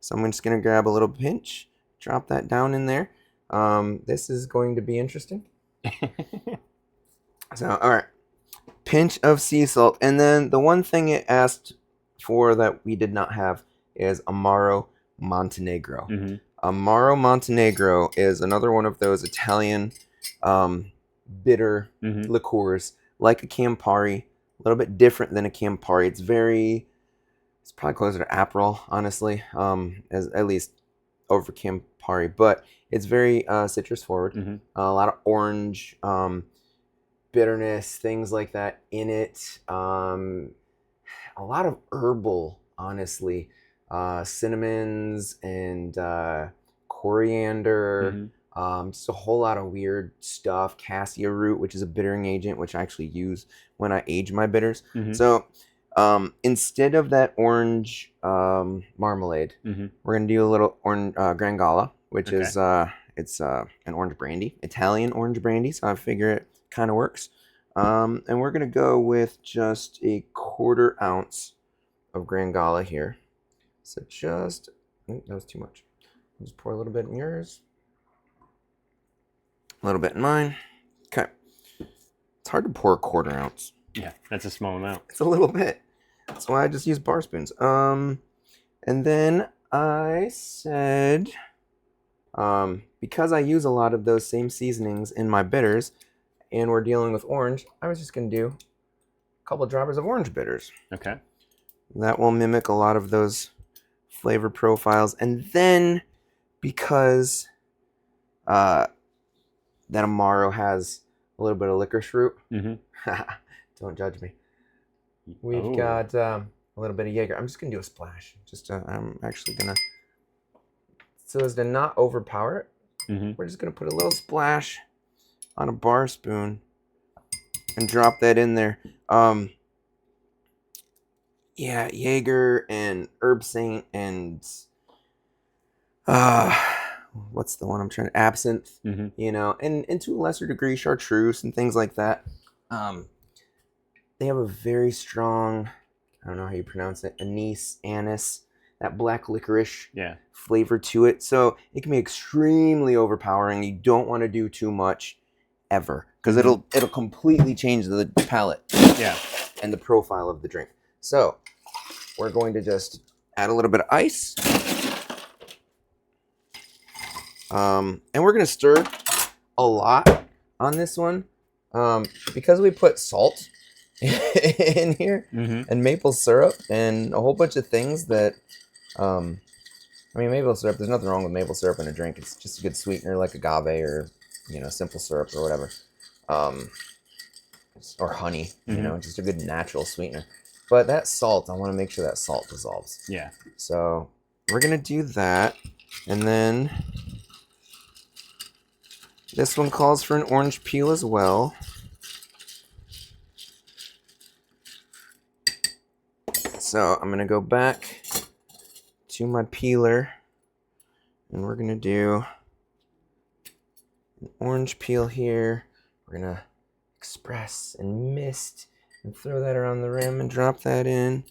Speaker 2: So I'm just going to grab a little pinch, drop that down in there. This is going to be interesting. So, all right. Pinch of sea salt. And then the one thing it asked for that we did not have is Amaro Montenegro. Amaro Montenegro is another one of those Italian bitter liqueurs, like a Campari, a little bit different than a Campari. It's probably closer to Aperol, honestly, as at least over Campari, but it's very citrus forward. A lot of orange, bitterness, things like that in it. A lot of herbal, honestly, cinnamons and coriander. Just a whole lot of weird stuff. Cassia root, which is a bittering agent, which I actually use when I age my bitters. So instead of that orange marmalade, we're gonna do a little Gran Gala, which is it's an orange brandy, Italian orange brandy. So I figure it kind of works. And we're gonna go with just a 1/4 ounce of Gran Gala here. So just, that was too much. I'll just pour a little bit in yours, a little bit in mine. Okay. It's hard to pour a 1/4 ounce.
Speaker 1: Yeah, that's a small amount.
Speaker 2: It's a little bit. That's why I just use bar spoons. And then I said, because I use a lot of those same seasonings in my bitters, and we're dealing with orange, I was just going to do a couple droppers of orange bitters.
Speaker 1: Okay.
Speaker 2: That will mimic a lot of those flavor profiles. And then, because that Amaro has a little bit of licorice root, don't judge me. We've got a little bit of Jager. I'm just going to do a splash. I'm actually going to, so as to not overpower it, we're just going to put a little splash on a bar spoon and drop that in there. Yeah, Jager and Herb Saint and what's the one I'm trying to, absinthe, you know, and to a lesser degree chartreuse and things like that. They have a very strong, I don't know how you pronounce it, anise, that black licorice flavor to it. So it can be extremely overpowering. You don't want to do too much ever, because it'll completely change the palate and the profile of the drink. So we're going to just add a little bit of ice, and we're going to stir a lot on this one, because we put salt in here and maple syrup and a whole bunch of things that I mean, maple syrup, there's nothing wrong with maple syrup in a drink. It's just a good sweetener, like agave or, you know, simple syrup or whatever. Or honey, you know, just a good natural sweetener. But that salt, I want to make sure that salt dissolves.
Speaker 1: Yeah.
Speaker 2: So we're going to do that. And then this one calls for an orange peel as well. So I'm going to go back to my peeler, and we're going to do an orange peel here. We're going to express and mist and throw that around the rim and drop that in.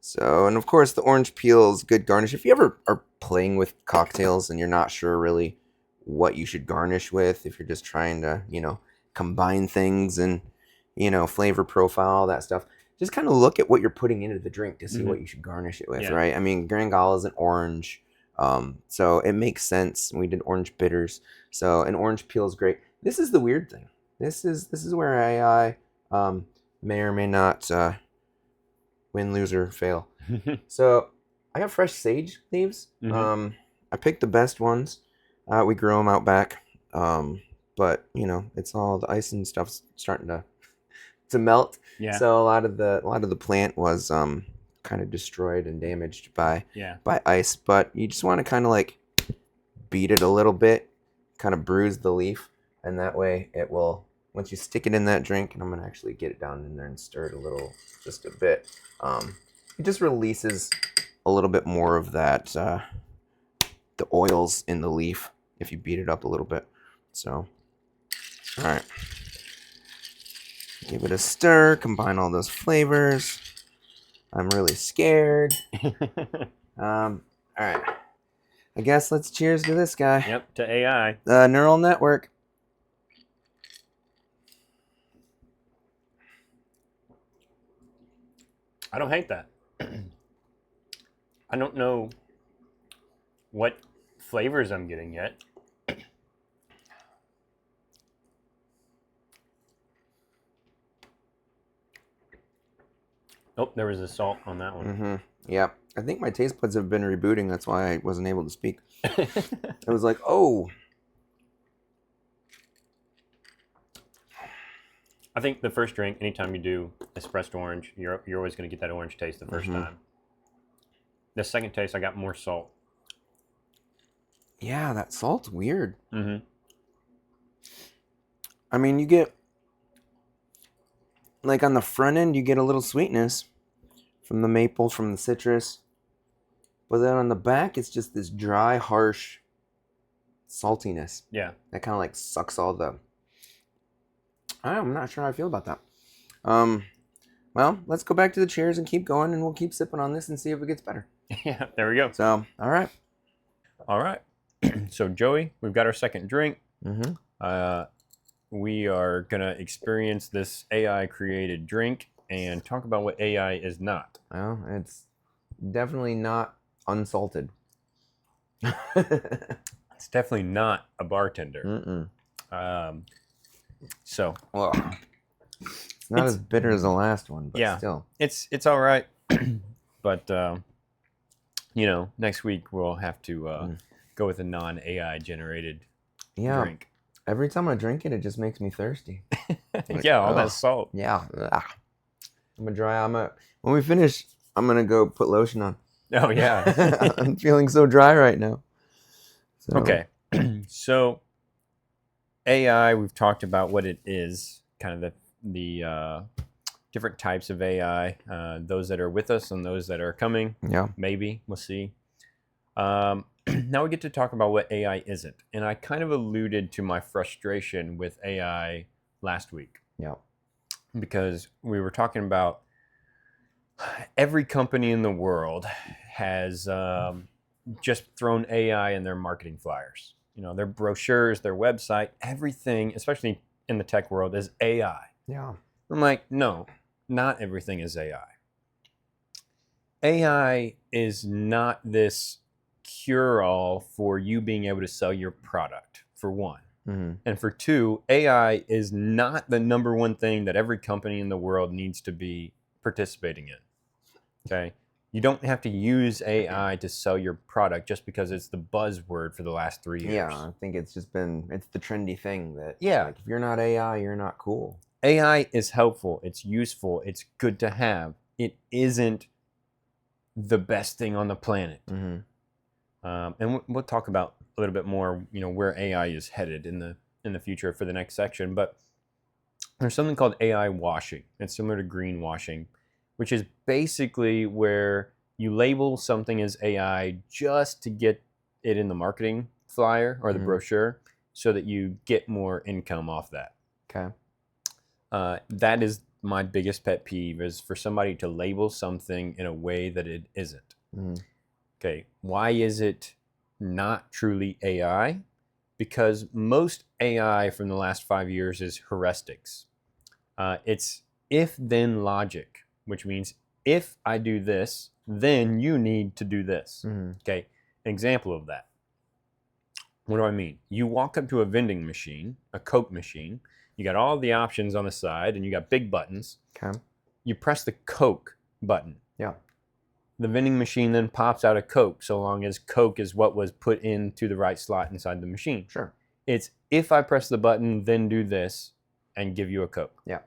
Speaker 2: So, and of course the orange peel is good garnish. If you ever are playing with cocktails and you're not sure really what you should garnish with, if you're just trying to, you know, combine things and, you know, flavor profile, all that stuff, just kind of look at what you're putting into the drink to see what you should garnish it with, right? I mean, Gran Gala is an orange, so it makes sense. We did orange bitters, so an orange peel is great. This is the weird thing. This is where AI may or may not win, lose, or fail. So I got fresh sage leaves. I picked the best ones. We grow them out back, but you know, it's all the ice and stuff's starting to melt. Yeah. So a lot of the plant was kind of destroyed and damaged by ice. But you just want to kind of like beat it a little bit, kind of bruise the leaf, and that way it will, once you stick it in that drink, and I'm gonna actually get it down in there and stir it a little, just a bit. It just releases a little bit more of that the oils in the leaf if you beat it up a little bit. So, all right. Give it a stir, combine all those flavors. I'm really scared. All right. I guess let's cheers to this guy.
Speaker 1: Yep, to AI.
Speaker 2: Neural network.
Speaker 1: I don't hate that. I don't know what flavors I'm getting yet. Oh, there was a salt on that one.
Speaker 2: Mm-hmm. Yeah. I think my taste buds have been rebooting. That's why I wasn't able to speak. I was like, oh.
Speaker 1: I think the first drink, anytime you do espresso orange, you're always going to get that orange taste the first time. The second taste, I got more salt.
Speaker 2: Yeah, that salt's weird.
Speaker 1: Mm-hmm.
Speaker 2: I mean, you get, like on the front end, you get a little sweetness from the maple, from the citrus. But then on the back, it's just this dry, harsh saltiness.
Speaker 1: Yeah.
Speaker 2: That kind of like sucks all the... I'm not sure how I feel about that. Well, let's go back to the cheers and keep going, and we'll keep sipping on this and see if it gets better.
Speaker 1: Yeah, there we go.
Speaker 2: So, all right.
Speaker 1: All right. So, Joey, we've got our second drink.
Speaker 2: Mm-hmm.
Speaker 1: We are going to experience this AI-created drink and talk about what AI is not.
Speaker 2: Well, it's definitely not unsalted.
Speaker 1: It's definitely not a bartender. So,
Speaker 2: well, it's not as bitter as the last one, but still.
Speaker 1: It's all right. But, next week we'll have to go with a non-AI generated drink.
Speaker 2: Every time I drink it, it just makes me thirsty.
Speaker 1: Like, all that salt.
Speaker 2: Yeah. When we finish, I'm going to go put lotion on.
Speaker 1: Oh, yeah.
Speaker 2: I'm feeling so dry right now. So.
Speaker 1: Okay. So AI, we've talked about what it is, kind of the different types of AI, those that are with us and those that are coming.
Speaker 2: Yeah.
Speaker 1: Maybe. We'll see. Now we get to talk about what AI isn't. And I kind of alluded to my frustration with AI last week.
Speaker 2: Yeah.
Speaker 1: Because we were talking about every company in the world has just thrown AI in their marketing flyers. Their brochures, their website, everything, especially in the tech world, is AI.
Speaker 2: Yeah.
Speaker 1: I'm like, no, not everything is AI. AI is not this cure-all for you being able to sell your product, for one.
Speaker 2: Mm-hmm.
Speaker 1: And for two, AI is not the number one thing that every company in the world needs to be participating in. Okay? You don't have to use AI to sell your product just because it's the buzzword for the last 3 years.
Speaker 2: Yeah, I think it's just it's the trendy thing that,
Speaker 1: like,
Speaker 2: if you're not AI, you're not cool.
Speaker 1: AI is helpful. It's useful. It's good to have. It isn't the best thing on the planet.
Speaker 2: Mm-hmm.
Speaker 1: And we'll talk about a little bit more, where AI is headed in the future for the next section. But there's something called AI washing. It's similar to greenwashing, which is basically where you label something as AI just to get it in the marketing flyer or the brochure so that you get more income off that.
Speaker 2: Okay.
Speaker 1: That is my biggest pet peeve, is for somebody to label something in a way that it isn't.
Speaker 2: Mm-hmm.
Speaker 1: Okay, why is it not truly AI? Because most AI from the last 5 years is heuristics. It's if-then logic, which means if I do this, then you need to do this.
Speaker 2: Mm-hmm.
Speaker 1: Okay, an example of that. What do I mean? You walk up to a vending machine, a Coke machine, you got all the options on the side, and you got big buttons.
Speaker 2: Okay.
Speaker 1: You press the Coke button.
Speaker 2: Yeah.
Speaker 1: The vending machine then pops out a Coke, so long as Coke is what was put into the right slot inside the machine.
Speaker 2: Sure.
Speaker 1: It's if I press the button, then do this, and give you a Coke.
Speaker 2: Yeah.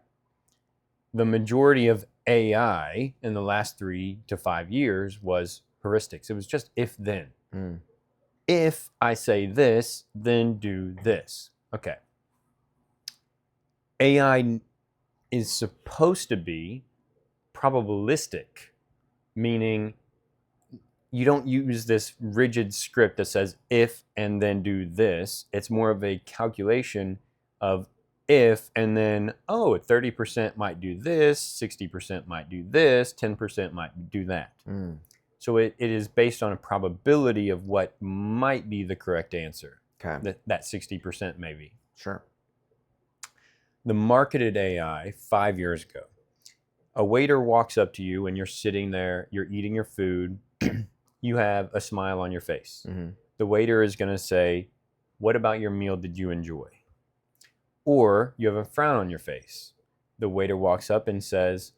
Speaker 1: The majority of AI in the last 3 to 5 years was heuristics. It was just if-then.
Speaker 2: Mm.
Speaker 1: If I say this, then do this. Okay. AI is supposed to be probabilistic, meaning you don't use this rigid script that says if and then do this. It's more of a calculation of if and then, 30% might do this, 60% might do this, 10% might do that.
Speaker 2: Mm.
Speaker 1: So it is based on a probability of what might be the correct answer.
Speaker 2: Okay.
Speaker 1: That 60% maybe.
Speaker 2: Sure.
Speaker 1: The marketed AI 5 years ago, a waiter walks up to you and you're sitting there, you're eating your food, you have a smile on your face.
Speaker 2: Mm-hmm.
Speaker 1: The waiter is going to say, "What about your meal did you enjoy?" Or you have a frown on your face. The waiter walks up and says,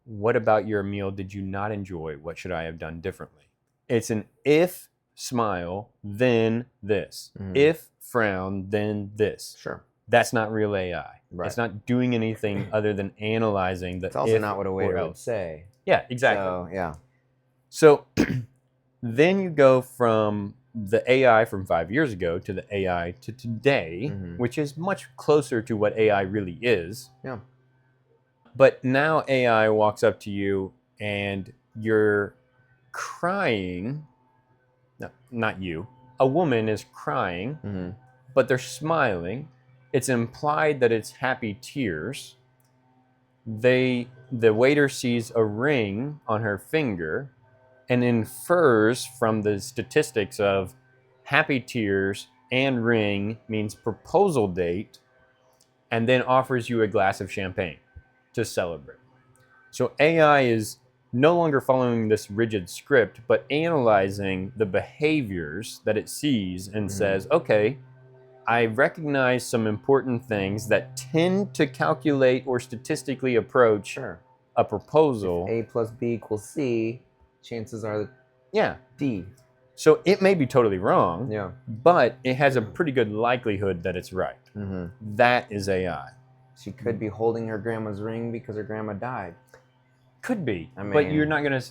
Speaker 1: "What about your meal did you not enjoy? What should I have done differently?" It's an if smile, then this.
Speaker 2: Mhm.
Speaker 1: If frown, then this.
Speaker 2: Sure.
Speaker 1: That's not real AI.
Speaker 2: Right.
Speaker 1: It's not doing anything other than analyzing the
Speaker 2: It's also
Speaker 1: if
Speaker 2: not what a
Speaker 1: or
Speaker 2: waiter would
Speaker 1: else.
Speaker 2: say.
Speaker 1: Yeah, exactly.
Speaker 2: So, yeah.
Speaker 1: So then you go from the AI from 5 years ago to the AI to today,
Speaker 2: Mhm.
Speaker 1: which is much closer to what AI really is.
Speaker 2: Yeah.
Speaker 1: But now AI walks up to you and you're crying. No, not you. A woman is crying,
Speaker 2: Mm-hmm.
Speaker 1: but they're smiling. It's implied that it's happy tears. The waiter sees a ring on her finger and infers from the statistics of happy tears and ring means proposal date, and then offers you a glass of champagne to celebrate. So AI is no longer following this rigid script, but analyzing the behaviors that it sees and says, okay, I recognize some important things that tend to calculate or statistically approach
Speaker 2: Sure.
Speaker 1: a proposal.
Speaker 2: If A plus B equals C, chances are
Speaker 1: Yeah.
Speaker 2: D.
Speaker 1: So it may be totally wrong,
Speaker 2: Yeah.
Speaker 1: but it has a pretty good likelihood that it's right.
Speaker 2: Mm-hmm.
Speaker 1: That is AI.
Speaker 2: She could be holding her grandma's ring because her grandma died.
Speaker 1: Could be,
Speaker 2: I
Speaker 1: but you're
Speaker 2: mean-
Speaker 1: not gonna.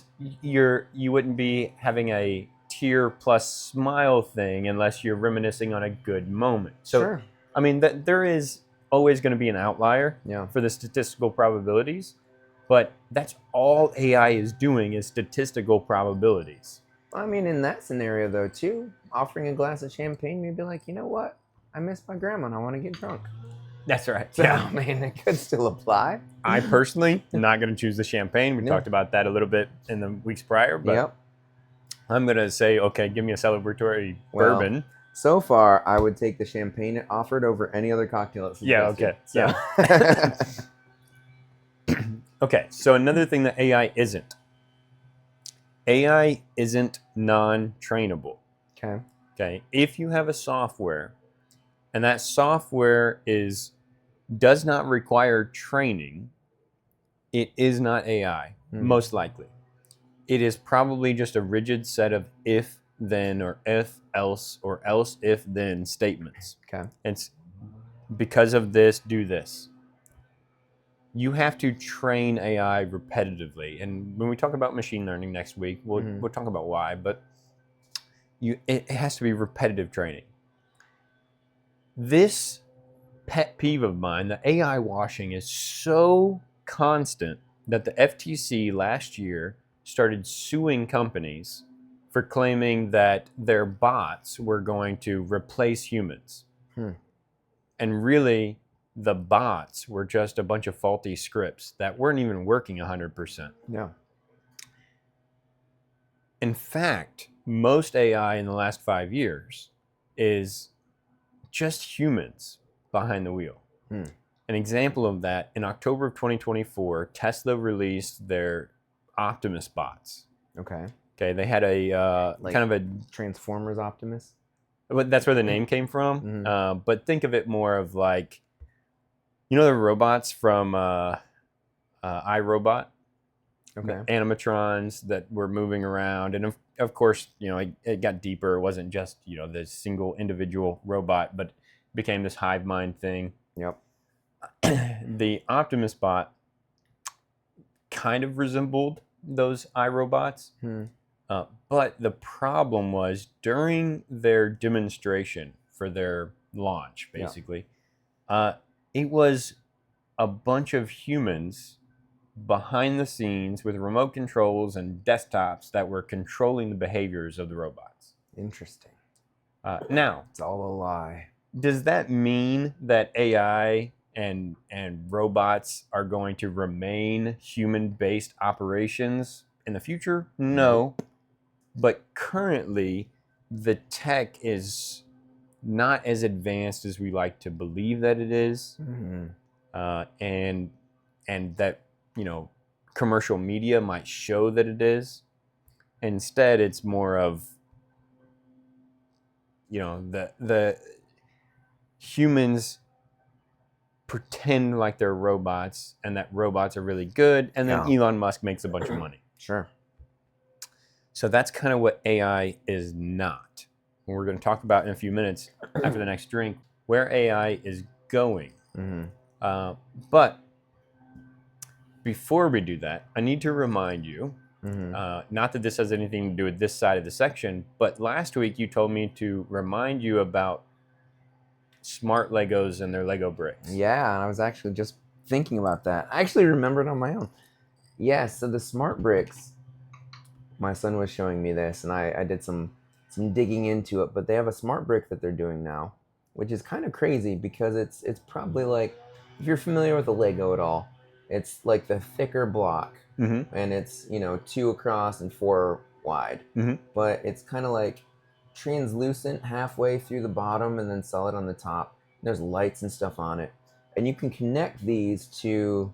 Speaker 1: You wouldn't be having a tear plus smile thing unless you're reminiscing on a good moment. So,
Speaker 2: Sure.
Speaker 1: I mean, that there is always going to be an outlier
Speaker 2: Yeah.
Speaker 1: for the statistical probabilities, but that's all AI is doing is statistical probabilities.
Speaker 2: I mean, in that scenario, though, too, offering a glass of champagne, you'd be like, you know what? I miss my grandma and I want to get drunk.
Speaker 1: That's right.
Speaker 2: So, I mean, it could still apply.
Speaker 1: I personally not going to choose the champagne. We
Speaker 2: Yeah.
Speaker 1: talked about that a little bit in the weeks prior, but
Speaker 2: Yep.
Speaker 1: I'm going to say, okay, give me a celebratory
Speaker 2: Well,
Speaker 1: bourbon.
Speaker 2: So far, I would take the champagne offered over any other cocktail. It's
Speaker 1: Yeah,
Speaker 2: suggested.
Speaker 1: okay.
Speaker 2: So.
Speaker 1: Okay, so another thing that AI isn't. AI isn't non-trainable.
Speaker 2: Okay.
Speaker 1: Okay, if you have a software and that software does not require training, it is not AI, most likely. It is probably just a rigid set of if, then, or if, else, or else, if, then statements.
Speaker 2: Okay.
Speaker 1: It's because of this, do this. You have to train AI repetitively. And when we talk about machine learning next week, we'll talk about why, but it has to be repetitive training. This pet peeve of mine, the AI washing, is so constant that the FTC last year started suing companies for claiming that their bots were going to replace humans. And really, the bots were just a bunch of faulty scripts that weren't even working 100%.
Speaker 2: Yeah.
Speaker 1: In fact, most AI in the last 5 years is just humans behind the wheel. An example of that, in October of 2024, Tesla released their Optimus bots.
Speaker 2: Okay.
Speaker 1: Okay, they had a
Speaker 2: Like
Speaker 1: kind of a
Speaker 2: Transformers Optimus.
Speaker 1: But that's where the name came from. But think of it more of like, you know, the robots from iRobot,
Speaker 2: Okay.
Speaker 1: animatrons that were moving around, and of course, you know, it got deeper. It wasn't just, you know, the single individual robot, but became this hive mind thing.
Speaker 2: Yep.
Speaker 1: The Optimus bot kind of resembled those iRobots. But the problem was during their demonstration for their launch, basically, it was a bunch of humans behind the scenes with remote controls and desktops that were controlling the behaviors of the robots.
Speaker 2: Interesting.
Speaker 1: Now,
Speaker 2: It's all a lie.
Speaker 1: does that mean that AI and robots are going to remain human-based operations in the future? No. But currently, the tech is not as advanced as we like to believe that it is, and that commercial media might show that it is. Instead, it's more of the humans pretend like they're robots and that robots are really good, and then Elon Musk makes a bunch of money.
Speaker 2: Sure.
Speaker 1: So that's kind of what AI is not. And we're going to talk about in a few minutes after the next drink where AI is going. But before we do that, I need to remind you, not that this has anything to do with this side of the section, but last week you told me to remind you about smart Legos and their Lego bricks.
Speaker 2: Yeah, and I was actually just thinking about that. I actually remembered on my own. Yeah, so the smart bricks, my son was showing me this, and I did some digging into it, but they have a smart brick that they're doing now, which is kind of crazy because it's probably like, if you're familiar with a Lego at all, it's like the thicker block, and it's 2 across and 4 wide, but it's kind of like translucent halfway through the bottom and then solid on the top. There's lights and stuff on it, and you can connect these to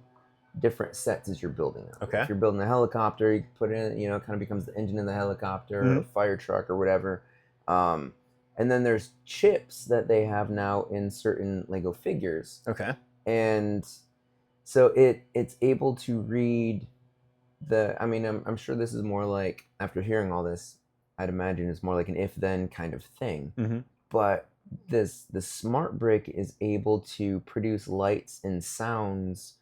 Speaker 2: different sets as you're building them.
Speaker 1: Okay.
Speaker 2: If you're building a helicopter, you can put it in, it kind of becomes the engine of the helicopter, or a fire truck or whatever. And then there's chips that they have now in certain Lego figures.
Speaker 1: Okay.
Speaker 2: And so it's able to read I'm sure this is more like, after hearing all this, I'd imagine it's more like an if-then kind of thing. But the smart brick is able to produce lights and sounds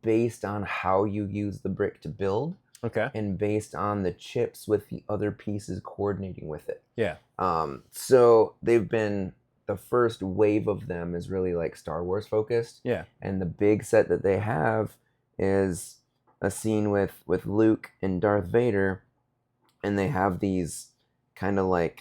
Speaker 2: based on how you use the brick to build.
Speaker 1: Okay.
Speaker 2: And based on the chips with the other pieces coordinating with it.
Speaker 1: Yeah.
Speaker 2: So they've been, the first wave of them is really like Star Wars focused.
Speaker 1: Yeah.
Speaker 2: And the big set that they have is a scene with Luke and Darth Vader, and they have these kind of like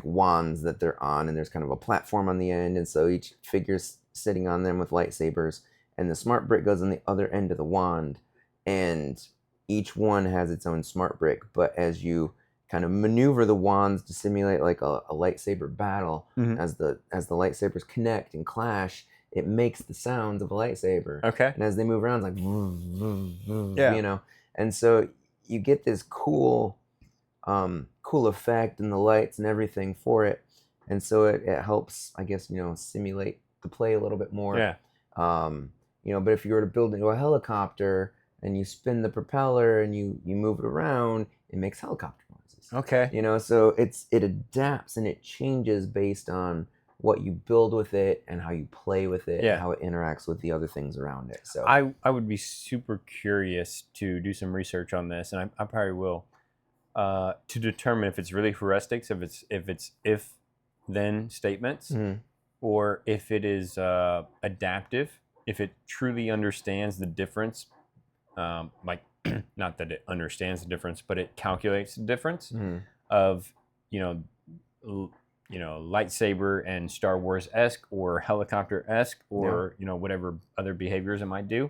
Speaker 2: wands that they're on, and there's kind of a platform on the end, and so each figure's sitting on them with lightsabers, and the smart brick goes on the other end of the wand, and each one has its own smart brick. But as you kind of maneuver the wands to simulate like a lightsaber battle, as the lightsabers connect and clash, it makes the sounds of a lightsaber.
Speaker 1: Okay.
Speaker 2: And as they move around, it's like vroom, vroom, vroom,
Speaker 1: yeah.
Speaker 2: And so you get this cool effect and the lights and everything for it. And so it helps, I guess, simulate the play a little bit more.
Speaker 1: Yeah.
Speaker 2: But if you were to build into a helicopter and you spin the propeller and you move it around, it makes helicopter noises.
Speaker 1: Okay.
Speaker 2: So it adapts and it changes based on what you build with it and how you play with it, and how it interacts with the other things around it. So
Speaker 1: I would be super curious to do some research on this, and I probably will, to determine if it's really heuristics, if it's if-then statements, or if it is adaptive, if it truly understands the difference, like not that it understands the difference, but it calculates the difference of lightsaber and Star Wars-esque or helicopter-esque or whatever other behaviors it might do,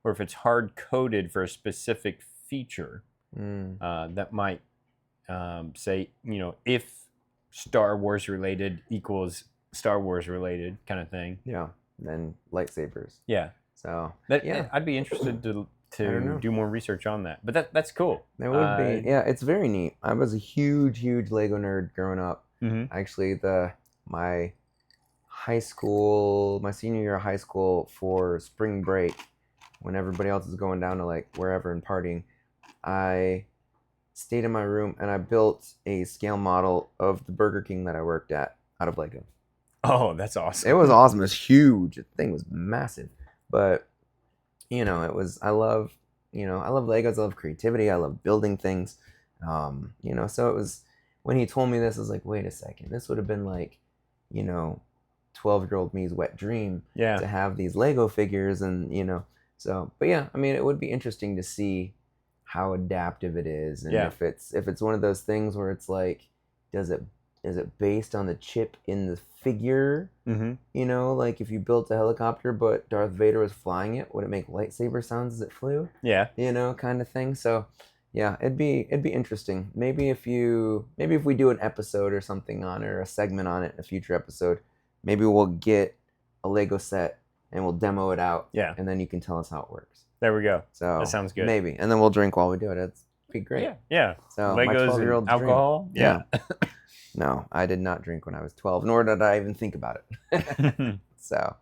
Speaker 1: or if it's hard coded for a specific feature that might say if Star Wars related equals Star Wars related kind of thing.
Speaker 2: Yeah, then lightsabers.
Speaker 1: Yeah.
Speaker 2: So
Speaker 1: I'd be interested to do more research on that. But that's cool.
Speaker 2: It would be. Yeah, it's very neat. I was a huge Lego nerd growing up. Actually, my senior year of high school, for spring break, when everybody else is going down to like wherever and partying, I stayed in my room and I built a scale model of the Burger King that I worked at out of Lego.
Speaker 1: Oh, that's awesome.
Speaker 2: It was awesome. It was huge. The thing was massive. But it was, I love Legos. I love creativity. I love building things. So it was, when he told me this, I was like, wait a second, this would have been like, 12-year-old me's wet dream to have these Lego figures. And, so, but yeah, I mean, it would be interesting to see how adaptive it is. And if it's one of those things where it's like, is it based on the chip in the figure? Like if you built a helicopter but Darth Vader was flying it, would it make lightsaber sounds as it flew?
Speaker 1: Yeah.
Speaker 2: Kind of thing. So Yeah, it'd be interesting. Maybe if we do an episode or something on it, or a segment on it in a future episode, maybe we'll get a Lego set and we'll demo it out.
Speaker 1: Yeah.
Speaker 2: And then you can tell us how it works.
Speaker 1: There we go.
Speaker 2: So
Speaker 1: that sounds good.
Speaker 2: Maybe. And then we'll drink while we do it. That'd be great.
Speaker 1: Yeah. Yeah.
Speaker 2: So
Speaker 1: Legos
Speaker 2: my 12-year-old
Speaker 1: alcohol. Yeah.
Speaker 2: No, I did not drink when I was 12, nor did I even think about it. So,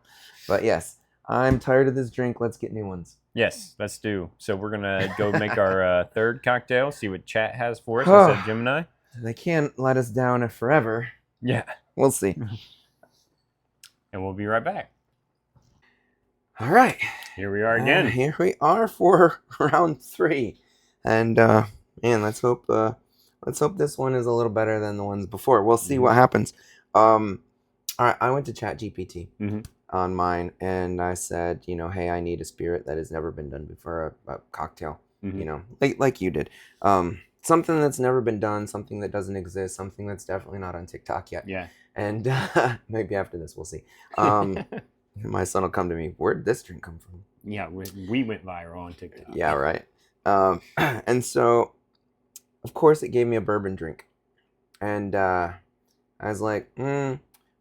Speaker 2: but yes, I'm tired of this drink. Let's get new ones.
Speaker 1: Yes, let's do. So we're gonna go make our third cocktail. See what chat has for us. I said Gemini.
Speaker 2: They can't let us down forever.
Speaker 1: Yeah,
Speaker 2: we'll see.
Speaker 1: And we'll be right back.
Speaker 2: All right,
Speaker 1: here we are again.
Speaker 2: Here we are for round 3, and man, let's hope this one is a little better than the ones before. We'll see what happens. All right, I went to ChatGPT. On mine, and I said, hey, I need a spirit that has never been done before, a cocktail, like you did, something that's never been done, something that doesn't exist, something that's definitely not on TikTok yet.
Speaker 1: Yeah.
Speaker 2: And maybe after this we'll see. My son will come to me, where'd this drink come from?
Speaker 1: Yeah, we went viral on TikTok.
Speaker 2: Yeah, right. And so of course it gave me a bourbon drink, and I was like,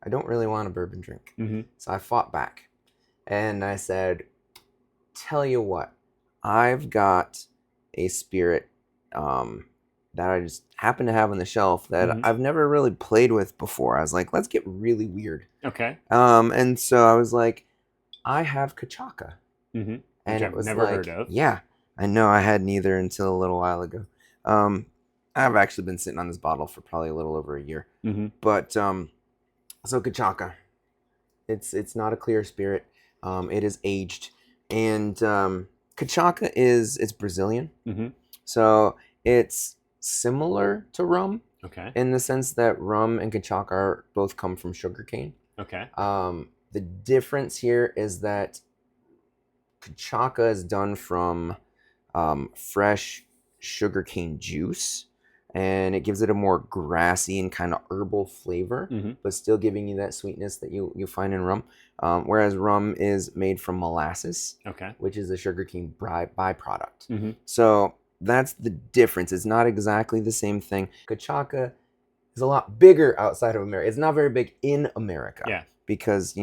Speaker 2: I don't really want a bourbon drink. So I fought back and I said, tell you what, I've got a spirit that I just happen to have on the shelf that I've never really played with before. I was like, let's get really weird.
Speaker 1: Okay.
Speaker 2: And so I was like, I have Kachaka.
Speaker 1: And
Speaker 2: Which
Speaker 1: it was never heard of.
Speaker 2: Yeah, I know, I hadn't either until a little while ago. I've actually been sitting on this bottle for probably a little over a year. But so Kachaka, it's not a clear spirit. It is aged, and Kachaka it's Brazilian. So it's similar to rum.
Speaker 1: Okay.
Speaker 2: In the sense that rum and Kachaka both come from sugarcane.
Speaker 1: Okay.
Speaker 2: The difference here is that Kachaka is done from fresh sugarcane juice, and it gives it a more grassy and kind of herbal flavor, but still giving you that sweetness that you find in rum. Whereas rum is made from molasses, which is a sugarcane byproduct. So that's the difference. It's not exactly the same thing. Kachaka is a lot bigger outside of America. It's not very big in America.
Speaker 1: Yeah.
Speaker 2: Because,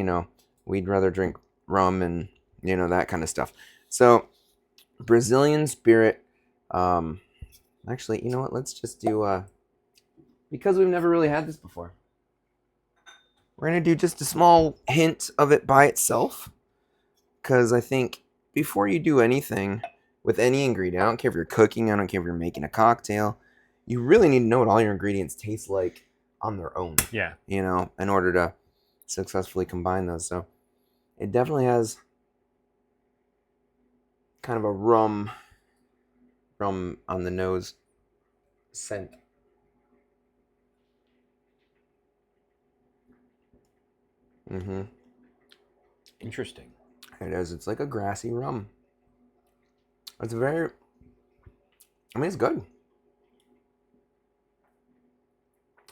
Speaker 2: we'd rather drink rum and, that kind of stuff. So Brazilian spirit, actually, you know what? Let's just do, because we've never really had this before, we're going to do just a small hint of it by itself. Because I think before you do anything with any ingredient, I don't care if you're cooking, I don't care if you're making a cocktail, you really need to know what all your ingredients taste like on their own.
Speaker 1: Yeah.
Speaker 2: In order to successfully combine those. So it definitely has kind of a rum on the nose scent.
Speaker 1: Interesting.
Speaker 2: It is. It's like a grassy rum. It's it's good.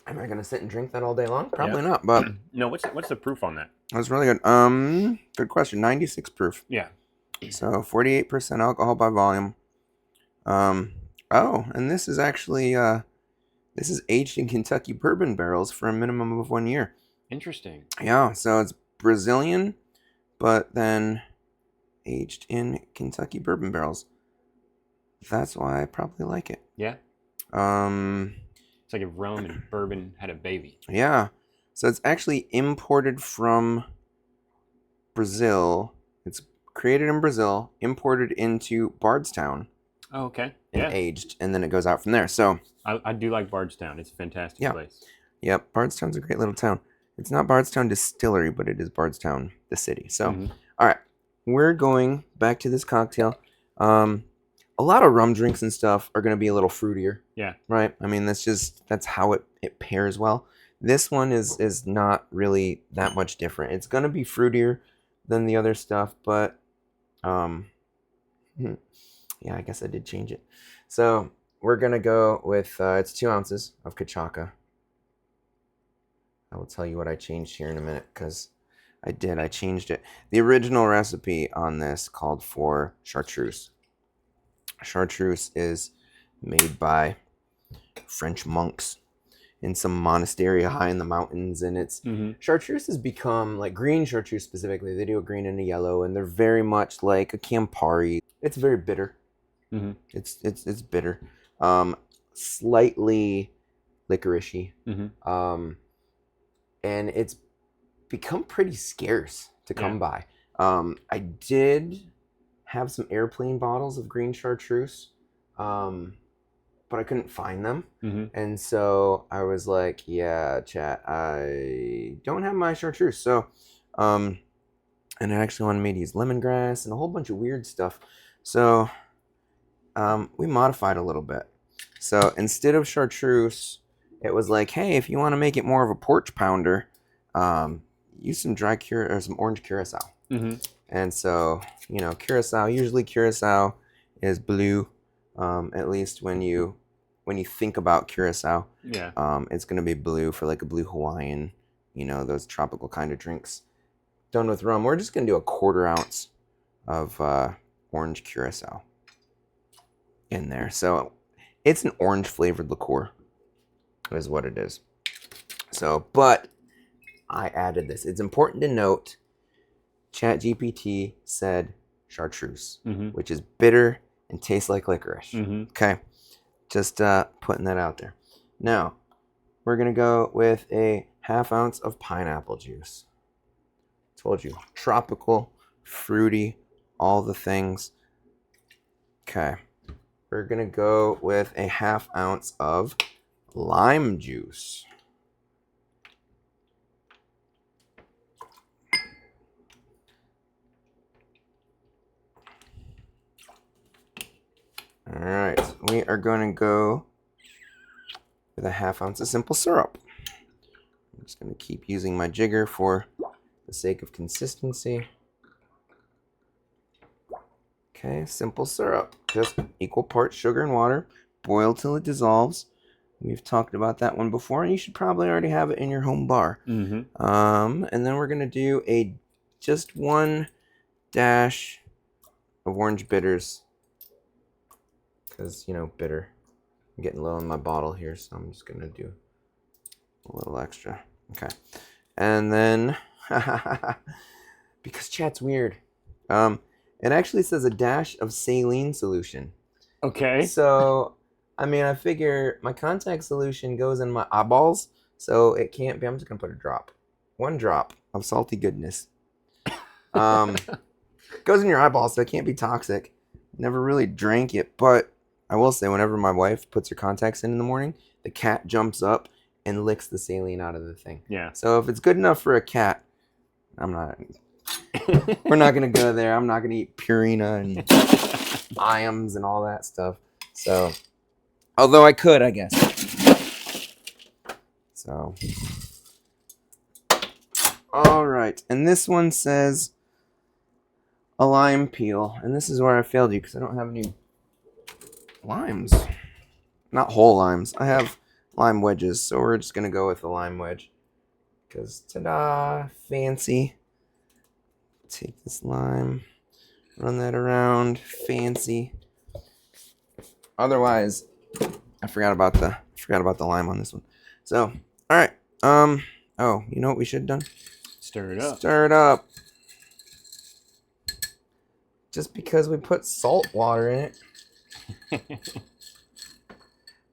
Speaker 2: Am I gonna sit and drink that all day long? Probably not. But
Speaker 1: no. What's the proof on that?
Speaker 2: That's really good. Good question. 96 proof.
Speaker 1: Yeah.
Speaker 2: So 48% alcohol by volume. And this is actually this is aged in Kentucky bourbon barrels for a minimum of 1 year.
Speaker 1: Interesting.
Speaker 2: Yeah. So it's Brazilian, but then aged in Kentucky bourbon barrels. That's why I probably like it.
Speaker 1: Yeah. It's like if rum and bourbon had a baby.
Speaker 2: Yeah. So it's actually imported from Brazil. It's created in Brazil, imported into Bardstown.
Speaker 1: Oh, okay.
Speaker 2: And aged, and then it goes out from there. So
Speaker 1: I do like Bardstown. It's a fantastic place. Yep.
Speaker 2: Bardstown's a great little town. It's not Bardstown Distillery, but it is Bardstown, the city. So, all right. We're going back to this cocktail. A lot of rum drinks and stuff are going to be a little fruitier.
Speaker 1: Yeah.
Speaker 2: Right? I mean, that's how it pairs well. This one is not really that much different. It's going to be fruitier than the other stuff, but yeah, I guess I did change it. So we're going to go with, it's 2 ounces of Kachaka. I will tell you what I changed here in a minute, because I changed it. The original recipe on this called for chartreuse. Chartreuse is made by French monks in some monastery high in the mountains, and it's chartreuse has become like green chartreuse specifically. They do a green and a yellow, and they're very much like a Campari. It's very bitter. It's bitter, slightly licoricey, and it's become pretty scarce to come by. I did have some airplane bottles of green chartreuse, but I couldn't find them. And so I was like, yeah, chat, I don't have my chartreuse. So, and I actually wanted me to use lemongrass and a whole bunch of weird stuff. So, we modified a little bit. So instead of chartreuse, it was like, hey, if you want to make it more of a porch pounder, use some some orange curacao. And so, you know, usually curacao is blue. At least when you think about curacao, it's going to be blue for like a blue Hawaiian, you know, those tropical kind of drinks. Done with rum, we're just going to do a 1/4 ounce of orange curacao in there. So it's an orange flavored liqueur is what it is. So, but I added this. It's important to note ChatGPT said chartreuse, which is bitter and tastes like licorice. Okay, just putting that out there. Now, we're going to go with a 1/2 ounce of pineapple juice. Told you, tropical, fruity, all the things. Okay, we're going to go with a 1/2 ounce of lime juice. All right, we are going to go with a 1/2 ounce of simple syrup. I'm just going to keep using my jigger for the sake of consistency. Okay, simple syrup, just equal parts sugar and water. Boil till it dissolves. We've talked about that one before, and you should probably already have it in your home bar. And then we're going to do just 1 dash of orange bitters. Because, you know, bitter. I'm getting low on my bottle here, so I'm just going to do a little extra. Okay. And then, because chat's weird, it actually says a dash of saline solution.
Speaker 1: Okay.
Speaker 2: So, I mean, I figure my contact solution goes in my eyeballs, so it can't be. I'm just going to put a drop. 1 drop of salty goodness. Goes in your eyeballs, so it can't be toxic. Never really drank it, but I will say whenever my wife puts her contacts in the morning, the cat jumps up and licks the saline out of the thing.
Speaker 1: Yeah.
Speaker 2: So if it's good enough for a cat, we're not going to go there. I'm not going to eat Purina and Iams and all that stuff. So, although I could, I guess. So, all right. And this one says a lime peel. And this is where I failed you because I don't have any limes. Not whole limes. I have lime wedges. So we're just going to go with the lime wedge. Because, ta-da, fancy. Take this lime, run that around, fancy. Otherwise, I forgot about the lime on this one. So, all right. Oh, you know what we should have done?
Speaker 1: Stir it up.
Speaker 2: Stir it up. Just because we put salt water in it.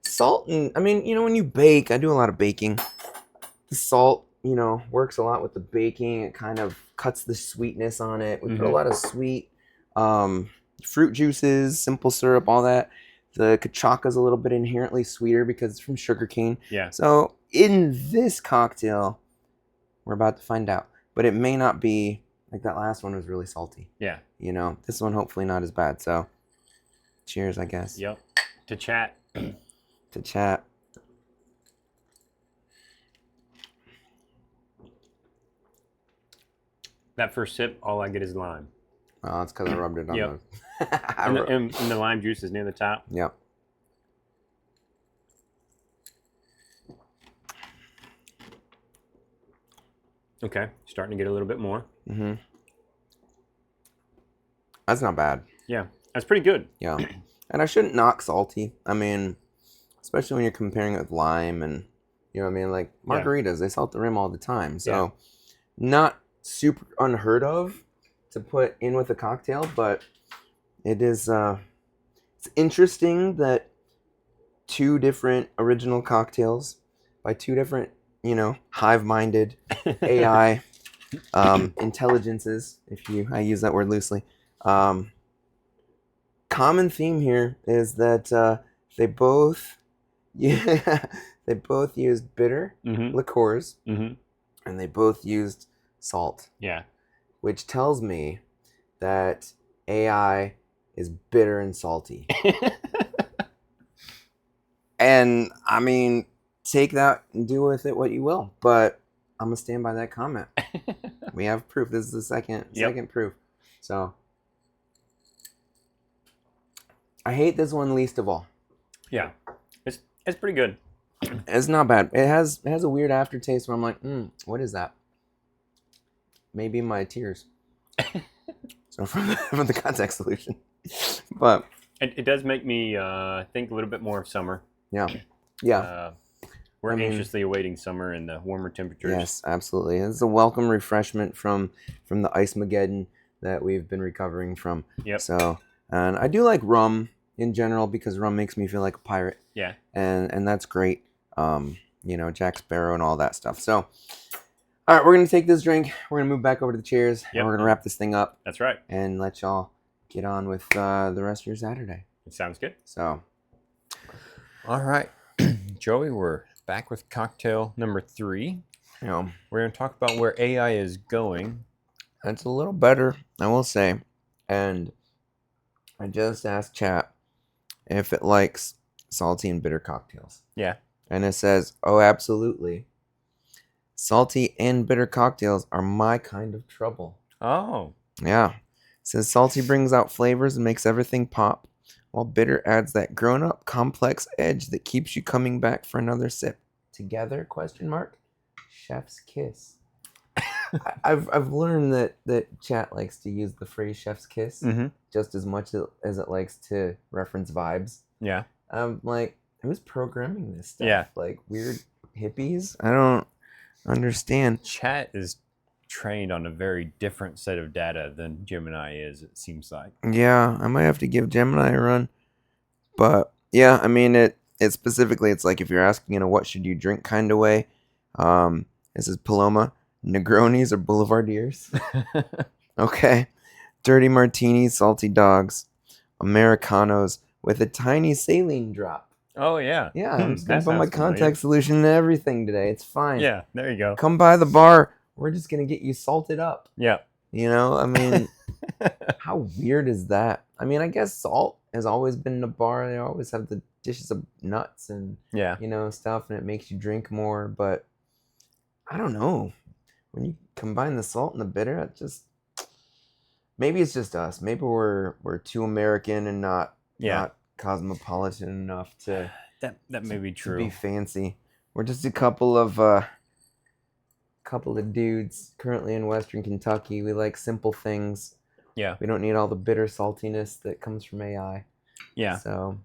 Speaker 2: Salt and, I mean, you know, when you bake, I do a lot of baking. The salt, you know, works a lot with the baking. It kind of cuts the sweetness on it. We put a lot of sweet fruit juices, simple syrup, all that. The cachaca is a little bit inherently sweeter because it's from sugarcane.
Speaker 1: Yeah.
Speaker 2: So in this cocktail, we're about to find out. But it may not be, like that last one was really salty.
Speaker 1: Yeah.
Speaker 2: You know, this one hopefully not as bad. So cheers, I guess.
Speaker 1: Yep. To chat.
Speaker 2: To chat.
Speaker 1: That first sip, all I get is lime.
Speaker 2: Oh, it's because I rubbed it on
Speaker 1: Yep.
Speaker 2: the...
Speaker 1: and the lime juice is near the top.
Speaker 2: Yep.
Speaker 1: Okay, starting to get a little bit more.
Speaker 2: That's not bad.
Speaker 1: Yeah, that's pretty good.
Speaker 2: Yeah. And I shouldn't knock salty. I mean, especially when you're comparing it with lime and, you know what I mean? Like margaritas, they salt the rim all the time. So not super unheard of to put in with a cocktail, but it is, it's interesting that two different original cocktails by two different, you know, hive-minded AI intelligences, I use that word loosely. Common theme here is that they both they both used bitter liqueurs and they both used salt.
Speaker 1: Yeah.
Speaker 2: Which tells me that AI is bitter and salty. And I mean, take that and do with it what you will, but I'm gonna stand by that comment. We have proof. This is the second proof. So I hate this one least of all.
Speaker 1: Yeah, it's pretty good.
Speaker 2: It's not bad. It has a weird aftertaste where I'm like, what is that? Maybe my tears. So from the context solution, but
Speaker 1: it does make me think a little bit more of summer.
Speaker 2: Yeah.
Speaker 1: We're anxiously awaiting summer and the warmer temperatures.
Speaker 2: Yes, absolutely. It's a welcome refreshment from the ice mageddon that we've been recovering from.
Speaker 1: Yep.
Speaker 2: So, and I do like rum in general because rum makes me feel like a pirate.
Speaker 1: Yeah.
Speaker 2: And that's great. You know, Jack Sparrow and all that stuff. So, all right, we're gonna take this drink. We're gonna move back over to the chairs, and we're gonna wrap this thing up.
Speaker 1: That's right.
Speaker 2: And let y'all get on with the rest of your Saturday.
Speaker 1: It sounds good.
Speaker 2: So,
Speaker 1: all right, Joey, we're back with cocktail number 3.
Speaker 2: You know,
Speaker 1: we're gonna talk about where AI is going.
Speaker 2: That's a little better, I will say. And I just asked chat if it likes salty and bitter cocktails.
Speaker 1: Yeah.
Speaker 2: And it says, oh, absolutely. Salty and bitter cocktails are my kind of trouble.
Speaker 1: Oh.
Speaker 2: Yeah. It says salty brings out flavors and makes everything pop, while bitter adds that grown-up complex edge that keeps you coming back for another sip. Together, ? Chef's kiss. I've learned that chat likes to use the phrase chef's kiss just as much as it likes to reference vibes.
Speaker 1: Yeah.
Speaker 2: I'm like, who's programming this stuff?
Speaker 1: Yeah.
Speaker 2: Like weird hippies? I don't understand.
Speaker 1: Chat is trained on a very different set of data than Gemini is, it seems like.
Speaker 2: Yeah, I might have to give Gemini a run. But yeah, I mean it specifically, it's like if you're asking in a what should you drink kind of way, this is Paloma, Negronis or Boulevardiers. Okay. Dirty martinis, salty dogs, Americanos with a tiny saline drop.
Speaker 1: Oh, yeah.
Speaker 2: Yeah, I'm just going to put my context solution in everything today. It's fine.
Speaker 1: Yeah, there you go.
Speaker 2: Come by the bar. We're just going to get you salted up.
Speaker 1: Yeah.
Speaker 2: You know, I mean, how weird is that? I mean, I guess salt has always been in a bar. They always have the dishes of nuts and, you know, stuff, and it makes you drink more. But I don't know. When you combine the salt and the bitter, it just... Maybe it's just us. Maybe we're too American and not cosmopolitan enough to
Speaker 1: that may be true.
Speaker 2: To be fancy. We're just a couple of dudes currently in Western Kentucky. We like simple things.
Speaker 1: Yeah.
Speaker 2: We don't need all the bitter saltiness that comes from AI.
Speaker 1: Yeah.
Speaker 2: So,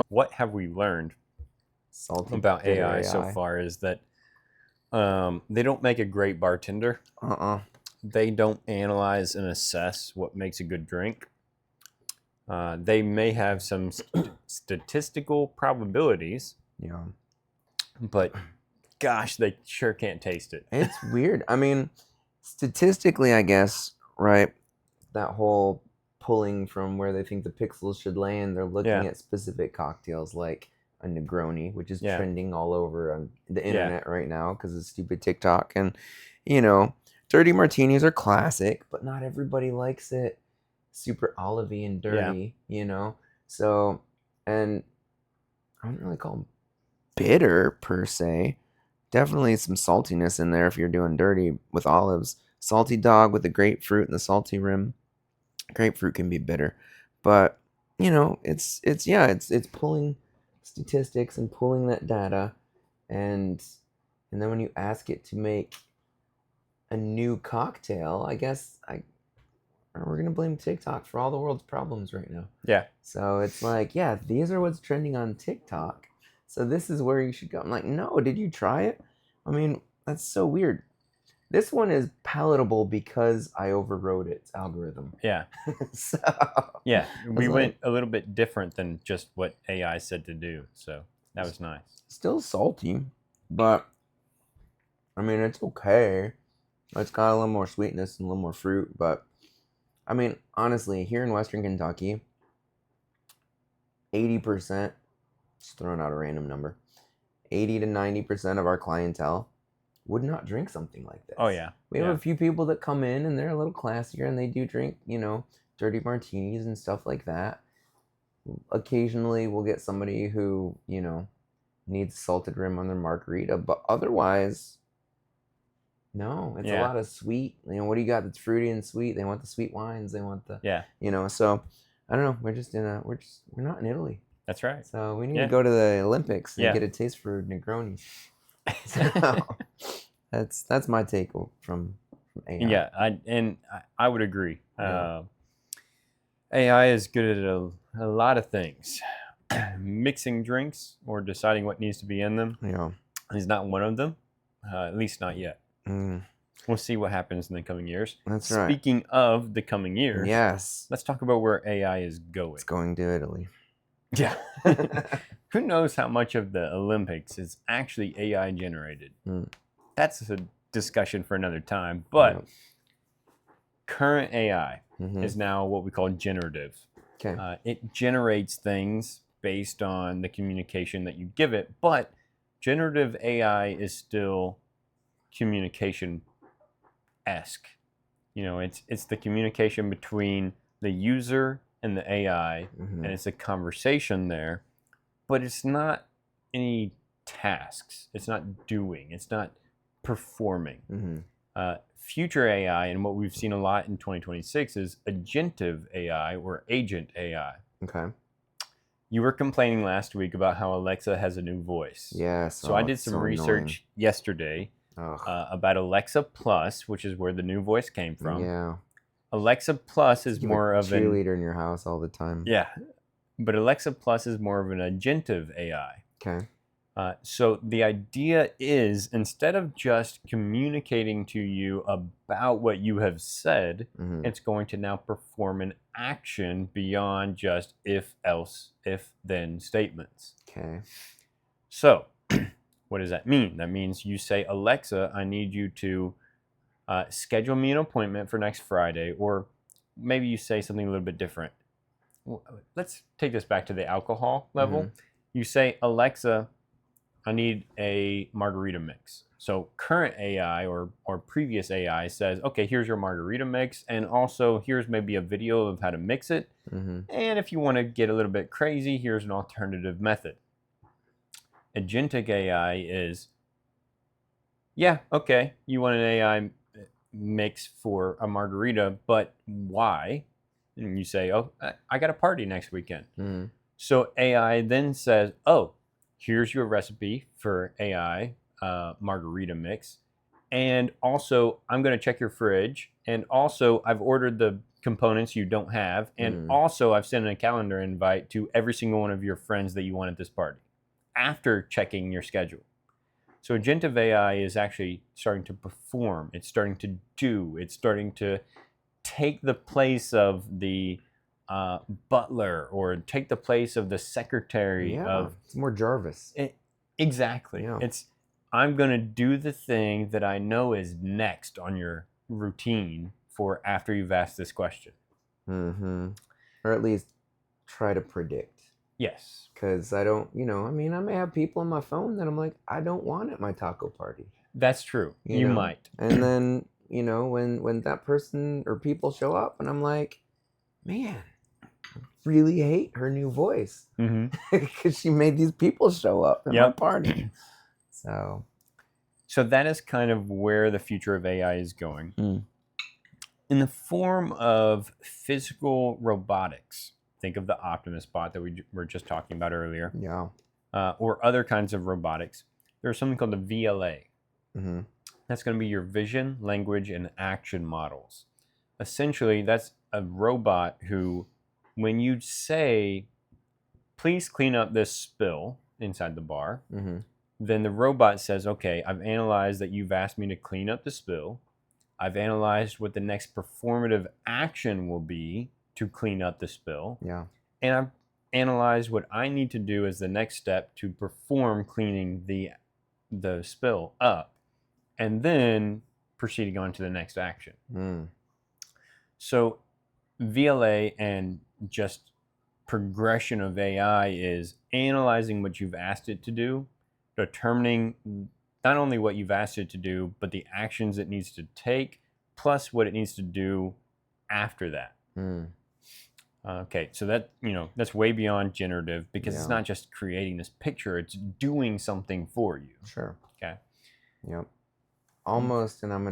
Speaker 1: what have we learned about AI so far is that they don't make a great bartender. They don't analyze and assess what makes a good drink. They may have some statistical probabilities.
Speaker 2: Yeah.
Speaker 1: But gosh, they sure can't taste it.
Speaker 2: It's weird. I mean, statistically, I guess, right? That whole pulling from where they think the pixels should land, they're looking at specific cocktails like a Negroni, which is trending all over on the internet right now because of stupid TikTok. And, you know, dirty martinis are classic, but not everybody likes it super olivey and dirty, you know? So, and I don't really call them bitter per se. Definitely some saltiness in there if you're doing dirty with olives. Salty dog with the grapefruit and the salty rim. Grapefruit can be bitter, but you know, it's pulling statistics and pulling that data, and then when you ask it to make a new cocktail, I guess we're gonna blame TikTok for all the world's problems right now.
Speaker 1: Yeah.
Speaker 2: So it's like, yeah, these are what's trending on TikTok. So this is where you should go. I'm like, no, did you try it? I mean, that's so weird. This one is palatable because I overrode its algorithm.
Speaker 1: Yeah.
Speaker 2: So
Speaker 1: yeah, we
Speaker 2: like,
Speaker 1: went a little bit different than just what AI said to do. So that was nice.
Speaker 2: Still salty, but I mean, it's okay. It's got a little more sweetness and a little more fruit, but I mean, honestly, here in Western Kentucky, 80%, just throwing out a random number, 80 to 90% of our clientele would not drink something like this.
Speaker 1: Oh, yeah.
Speaker 2: We have a few people that come in and they're a little classier and they do drink, dirty martinis and stuff like that. Occasionally we'll get somebody who, needs salted rim on their margarita, but otherwise, no, it's a lot of sweet. What do you got that's fruity and sweet? They want the sweet wines. They want the, so I don't know. We're not in Italy.
Speaker 1: That's right.
Speaker 2: So we need to go to the Olympics and get a taste for Negroni. So that's my take from AI.
Speaker 1: Yeah, I would agree. AI is good at a lot of things. Mixing drinks or deciding what needs to be in them is not one of them, at least not yet. We'll see what happens in the coming years.
Speaker 2: That's right.
Speaker 1: Speaking of the coming years,
Speaker 2: yes,
Speaker 1: let's talk about where AI is going.
Speaker 2: It's going to Italy.
Speaker 1: Yeah. Who knows how much of the Olympics is actually AI generated? That's a discussion for another time. But current AI is now what we call generative.
Speaker 2: Okay.
Speaker 1: It generates things based on the communication that you give it, but generative AI is still communication-esque. It's the communication between the user and the AI, and it's a conversation there, but it's not any tasks. It's not doing. It's not performing. Future AI, and what we've seen a lot in 2026, is agentive AI or agent AI.
Speaker 2: Okay.
Speaker 1: You were complaining last week about how Alexa has a new voice.
Speaker 2: Yes.
Speaker 1: So I did some research yesterday about Alexa Plus, which is where the new voice came from.
Speaker 2: Yeah.
Speaker 1: Alexa Plus is more of a
Speaker 2: cheerleader in your house all the time.
Speaker 1: Yeah, but Alexa Plus is more of an agentive AI.
Speaker 2: Okay.
Speaker 1: So the idea is, instead of just communicating to you about what you have said, it's going to now perform an action beyond just if, else, if, then statements.
Speaker 2: Okay.
Speaker 1: So what does that mean? That means you say, Alexa, I need you to schedule me an appointment for next Friday, or maybe you say something a little bit different. Let's take this back to the alcohol level. You say, Alexa, I need a margarita mix. So current AI or previous AI says, okay, here's your margarita mix, and also here's maybe a video of how to mix it. And if you want to get a little bit crazy, here's an alternative method. Agentic AI is, yeah, okay, you want an AI mix for a margarita, but why? And you say, oh, I got a party next weekend. So AI then says, oh, here's your recipe for AI margarita mix. And also, I'm going to check your fridge. And also, I've ordered the components you don't have. And also, I've sent a calendar invite to every single one of your friends that you want at this party after checking your schedule. So agentive AI is actually starting to perform. It's starting to do. It's starting to take the place of the butler, or take the place of the secretary of...
Speaker 2: It's more Jarvis.
Speaker 1: Exactly. Yeah. It's, I'm going to do the thing that I know is next on your routine for after you've asked this question.
Speaker 2: Or at least try to predict.
Speaker 1: Yes.
Speaker 2: Because I don't, I may have people on my phone that I'm like, I don't want at my taco party.
Speaker 1: That's true. You might.
Speaker 2: And then, when that person or people show up and I'm like, man, I really hate her new voice. Because she made these people show up at my party. So that is kind of where the future of AI is going. In the form of physical robotics. Think of the Optimus bot that we were just talking about earlier. Yeah.
Speaker 1: Or other kinds of robotics. There's something called the VLA. That's going to be your vision, language, and action models. Essentially, that's a robot who, when you say, please clean up this spill inside the bar, then the robot says, okay, I've analyzed that you've asked me to clean up the spill. I've analyzed what the next performative action will be to clean up the spill.
Speaker 2: Yeah.
Speaker 1: And I've analyzed what I need to do as the next step to perform cleaning the spill up, and then proceeding on to the next action. So VLA and just progression of AI is analyzing what you've asked it to do, determining not only what you've asked it to do, but the actions it needs to take, plus what it needs to do after that. Okay, so that, that's way beyond generative, because it's not just creating this picture, it's doing something for you.
Speaker 2: Sure.
Speaker 1: Okay.
Speaker 2: Yep. Almost, and I'm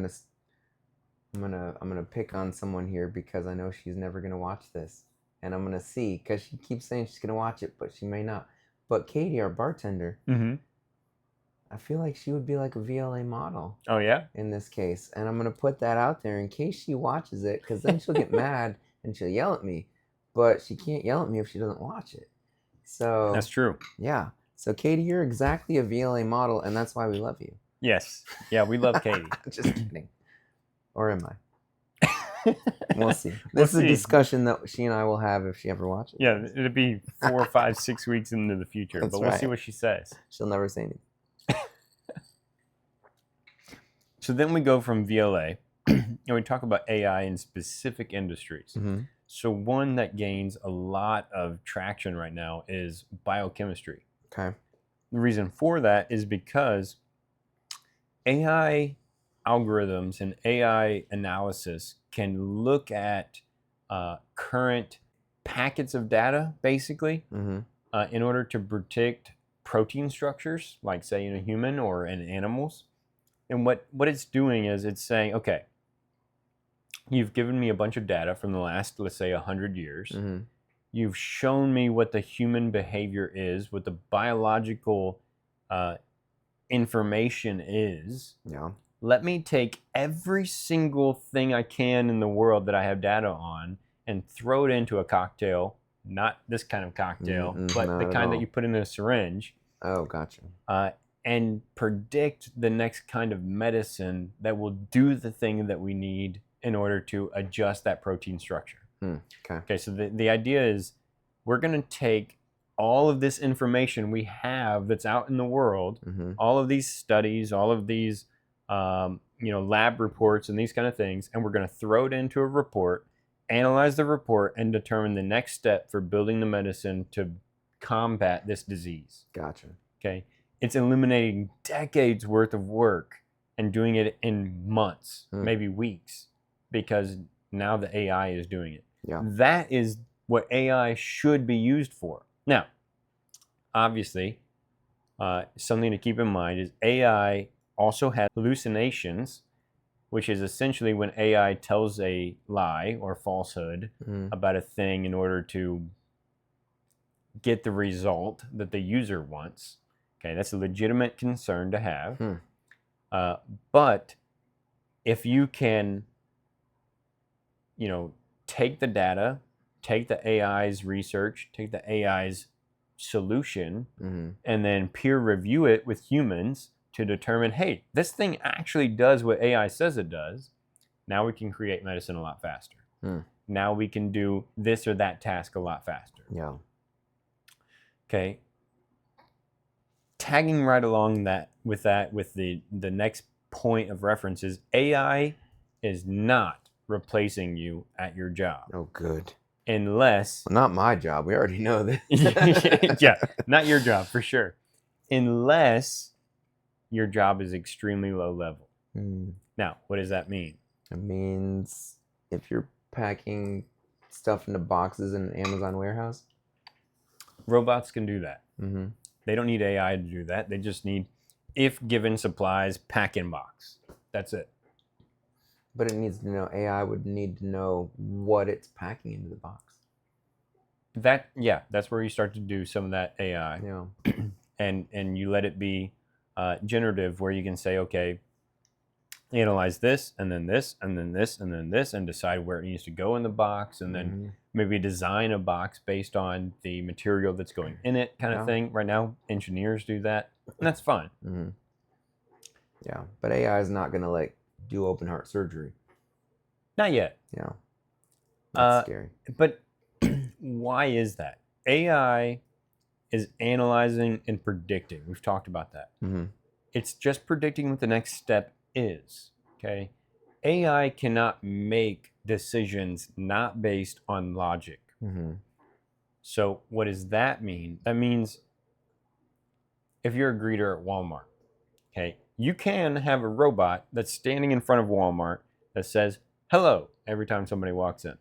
Speaker 2: gonna pick on someone here because I know she's never gonna watch this, and I'm gonna see, because she keeps saying she's gonna watch it, but she may not. But Katie, our bartender, I feel like she would be like a VLA model.
Speaker 1: Oh yeah.
Speaker 2: In this case, and I'm gonna put that out there in case she watches it, because then she'll get mad and she'll yell at me. But she can't yell at me if she doesn't watch it. So
Speaker 1: that's true.
Speaker 2: Yeah. So Katie, you're exactly a VLA model, and that's why we love you.
Speaker 1: Yes. Yeah, we love Katie.
Speaker 2: Just kidding. Or am I? We'll see. This is a discussion that she and I will have if she ever watches.
Speaker 1: Yeah, it'll be 4, 5, 6 weeks into the future, but we'll see what she says.
Speaker 2: She'll never say anything.
Speaker 1: So then we go from VLA, and we talk about AI in specific industries. So one that gains a lot of traction right now is biochemistry.
Speaker 2: Okay.
Speaker 1: The reason for that is because AI algorithms and AI analysis can look at current packets of data, basically, in order to predict protein structures, like say in a human or in animals. And what it's doing is it's saying, okay, you've given me a bunch of data from the last, let's say, 100 years. You've shown me what the human behavior is, what the biological information is.
Speaker 2: Yeah.
Speaker 1: Let me take every single thing I can in the world that I have data on and throw it into a cocktail. Not this kind of cocktail, but the kind that you put in a syringe.
Speaker 2: Oh, gotcha.
Speaker 1: And predict the next kind of medicine that will do the thing that we need in order to adjust that protein structure. Okay, so the idea is we're going to take all of this information we have that's out in the world, all of these studies, all of these lab reports and these kind of things, and we're going to throw it into a report, analyze the report, and determine the next step for building the medicine to combat this disease.
Speaker 2: Gotcha.
Speaker 1: Okay. It's eliminating decades worth of work and doing it in months, maybe weeks, because now the AI is doing it.
Speaker 2: Yeah.
Speaker 1: That is what AI should be used for. Now, obviously, something to keep in mind is AI also has hallucinations, which is essentially when AI tells a lie or falsehood about a thing in order to get the result that the user wants. Okay, that's a legitimate concern to have. But if you can, take the data, take the AI's research, take the AI's solution, and then peer review it with humans to determine, hey, this thing actually does what AI says it does. Now we can create medicine a lot faster. Now we can do this or that task a lot faster.
Speaker 2: Yeah.
Speaker 1: Okay. Tagging right along with the next point of reference is AI is not replacing you at your job.
Speaker 2: Oh, good.
Speaker 1: Unless...
Speaker 2: Well, not my job. We already know this.
Speaker 1: Yeah, not your job, for sure. Unless your job is extremely low level. Now, what does that mean?
Speaker 2: It means if you're packing stuff into boxes in an Amazon warehouse.
Speaker 1: Robots can do that. They don't need AI to do that. They just need, if given supplies, pack in box. That's it.
Speaker 2: But it needs to know, AI would need to know what it's packing into the box.
Speaker 1: That's where you start to do some of that AI.
Speaker 2: Yeah.
Speaker 1: And you let it be generative, where you can say, okay, analyze this, and then this, and then this, and then this, and decide where it needs to go in the box, and then maybe design a box based on the material that's going in it, kind of thing. Right now, engineers do that, and that's fine.
Speaker 2: Yeah, but AI is not gonna like do open heart surgery.
Speaker 1: Not yet.
Speaker 2: Yeah, that's scary.
Speaker 1: But why is that? AI is analyzing and predicting. We've talked about that. It's just predicting what the next step is. Okay, AI cannot make decisions not based on logic. So what does that mean? That means if you're a greeter at Walmart, okay, you can have a robot that's standing in front of Walmart that says hello every time somebody walks in.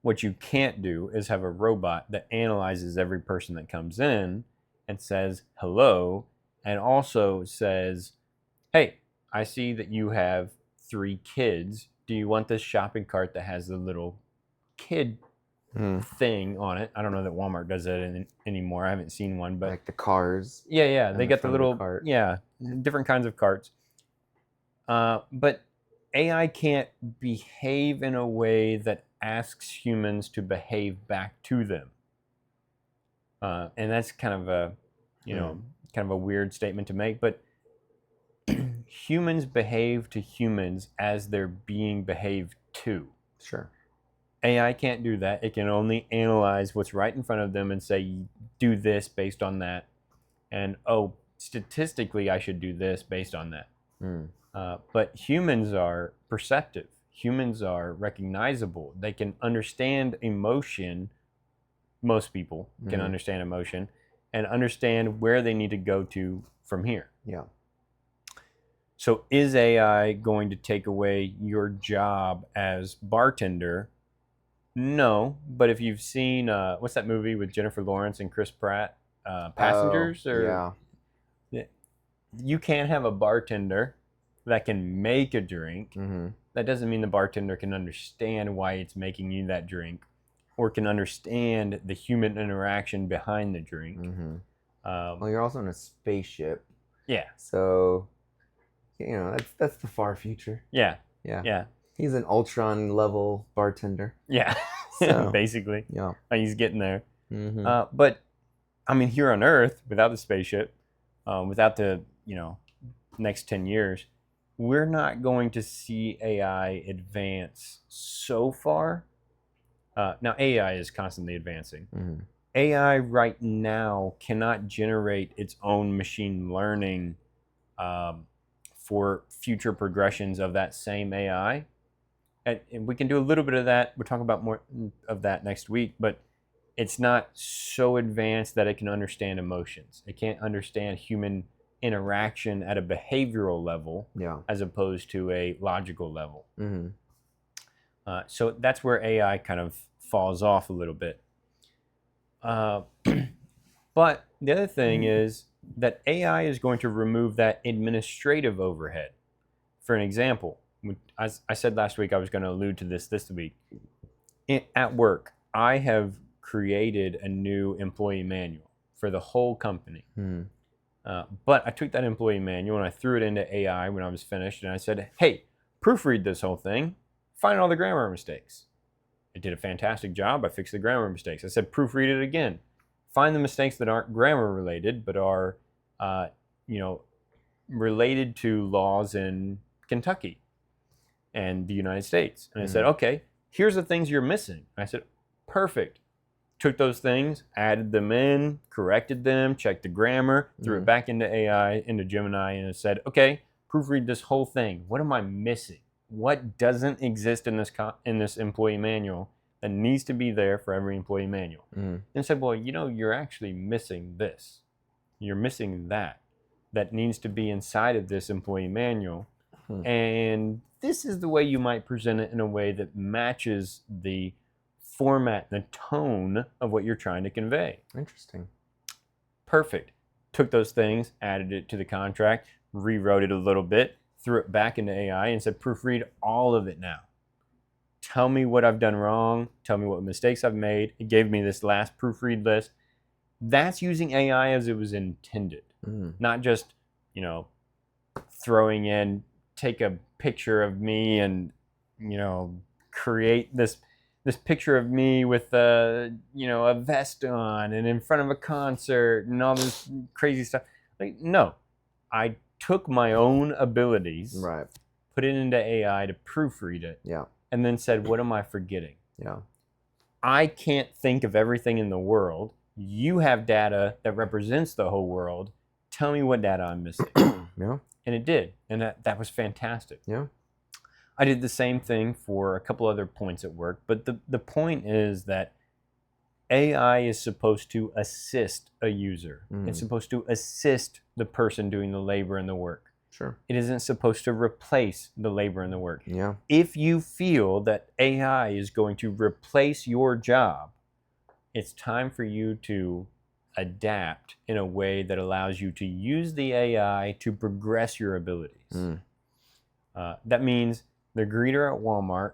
Speaker 1: What you can't do is have a robot that analyzes every person that comes in and says hello, and also says, hey, I see that you have 3 kids. Do you want this shopping cart that has the little kid thing on it? I don't know that Walmart does that anymore. I haven't seen one, but
Speaker 2: like the cars.
Speaker 1: Yeah, they got the little cart. Yeah, different kinds of carts. But AI can't behave in a way that asks humans to behave back to them, and that's kind of a, kind of a weird statement to make. But humans behave to humans as they're being behaved to.
Speaker 2: Sure.
Speaker 1: AI can't do that. It can only analyze what's right in front of them and say, do this based on that. And, oh, statistically, I should do this based on that. But humans are perceptive. Humans are recognizable. They can understand emotion. Most people can understand emotion and understand where they need to go to from here.
Speaker 2: Yeah. So
Speaker 1: is AI going to take away your job as bartender? No, but if you've seen, what's that movie with Jennifer Lawrence and Chris Pratt, Passengers? You can't have a bartender that can make a drink. That doesn't mean the bartender can understand why it's making you that drink, or can understand the human interaction behind the drink.
Speaker 2: Well, you're also in a spaceship.
Speaker 1: Yeah.
Speaker 2: So, that's the far future.
Speaker 1: Yeah.
Speaker 2: He's an Ultron level bartender.
Speaker 1: Yeah.
Speaker 2: So,
Speaker 1: basically.
Speaker 2: Yeah.
Speaker 1: He's getting there. But I mean, here on Earth, without the spaceship, without the next 10 years, we're not going to see AI advance so far. Now, AI is constantly advancing. AI right now cannot generate its own machine learning for future progressions of that same AI. And we can do a little bit of that. We'll talk about more of that next week, but it's not so advanced that it can understand emotions. It can't understand human interaction at a behavioral level, as opposed to a logical level. So that's where AI kind of falls off a little bit. But the other thing is that AI is going to remove that administrative overhead. For an example, I said last week I was going to allude to this week. At work, I have created a new employee manual for the whole company. But I took that employee manual and I threw it into AI when I was finished, and I said, hey, proofread this whole thing, find all the grammar mistakes. It did a fantastic job. I fixed the grammar mistakes. I said, proofread it again. Find the mistakes that aren't grammar related, but are, related to laws in Kentucky and the United States. And I said, okay, here's the things you're missing. And I said, perfect. Took those things, added them in, corrected them, checked the grammar, threw it back into AI, into Gemini, and it said, okay, proofread this whole thing. What am I missing? What doesn't exist in this employee manual that needs to be there for every employee manual? And said, well, you're actually missing this. You're missing that needs to be inside of this employee manual. And this is the way you might present it in a way that matches the format, the tone of what you're trying to convey.
Speaker 2: Interesting.
Speaker 1: Perfect. Took those things, added it to the contract, rewrote it a little bit, threw it back into AI and said, proofread all of it now. Tell me what I've done wrong. Tell me what mistakes I've made. It gave me this last proofread list. That's using AI as it was intended. Not just, throwing in take a picture of me and, you know, create this picture of me with a vest on and in front of a concert and all this crazy stuff. Like, no, I took my own abilities,
Speaker 2: Right.
Speaker 1: put it into AI to proofread it,
Speaker 2: Yeah.
Speaker 1: and then said, what am I forgetting?
Speaker 2: Yeah.
Speaker 1: I can't think of everything in the world. You have data that represents the whole world. Tell me what data I'm missing.
Speaker 2: Yeah.
Speaker 1: And it did. And that was fantastic.
Speaker 2: Yeah.
Speaker 1: I did the same thing for a couple other points at work. But the point is that AI is supposed to assist a user. It's supposed to assist the person doing the labor and the work.
Speaker 2: Sure.
Speaker 1: It isn't supposed to replace the labor and the work.
Speaker 2: Yeah.
Speaker 1: If you feel that AI is going to replace your job, it's time for you to adapt in a way that allows you to use the AI to progress your abilities. That means the greeter at Walmart,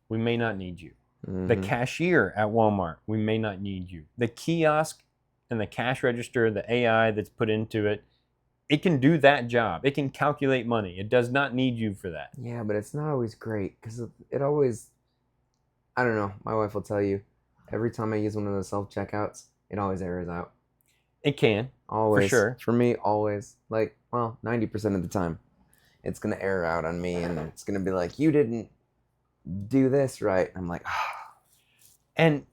Speaker 1: we may not need you. The cashier at Walmart, we may not need you. The kiosk and the cash register, the AI that's put into it, it can do that job. It can calculate money. It does not need you for that.
Speaker 2: Yeah, but it's not always great because it always, I don't know, my wife will tell you, every time I use one of those self-checkouts, it always errors out.
Speaker 1: It can.
Speaker 2: Always.
Speaker 1: For sure.
Speaker 2: For me, always. Like, well, 90% of the time. It's going to error out on me and it's going to be like, you didn't do this right. I'm like, ah.
Speaker 1: And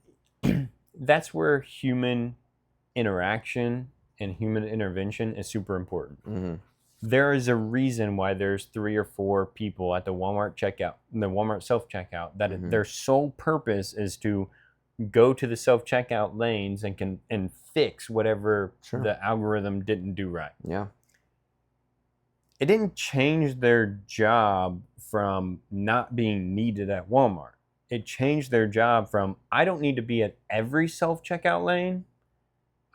Speaker 1: that's where human interaction and human intervention is super important. There is a reason why there's 3 or 4 people at the Walmart checkout, the Walmart self-checkout, that their sole purpose is to go to the self-checkout lanes and fix whatever the algorithm didn't do right.
Speaker 2: Yeah.
Speaker 1: It didn't change their job from not being needed at Walmart. It changed their job from, I don't need to be at every self-checkout lane.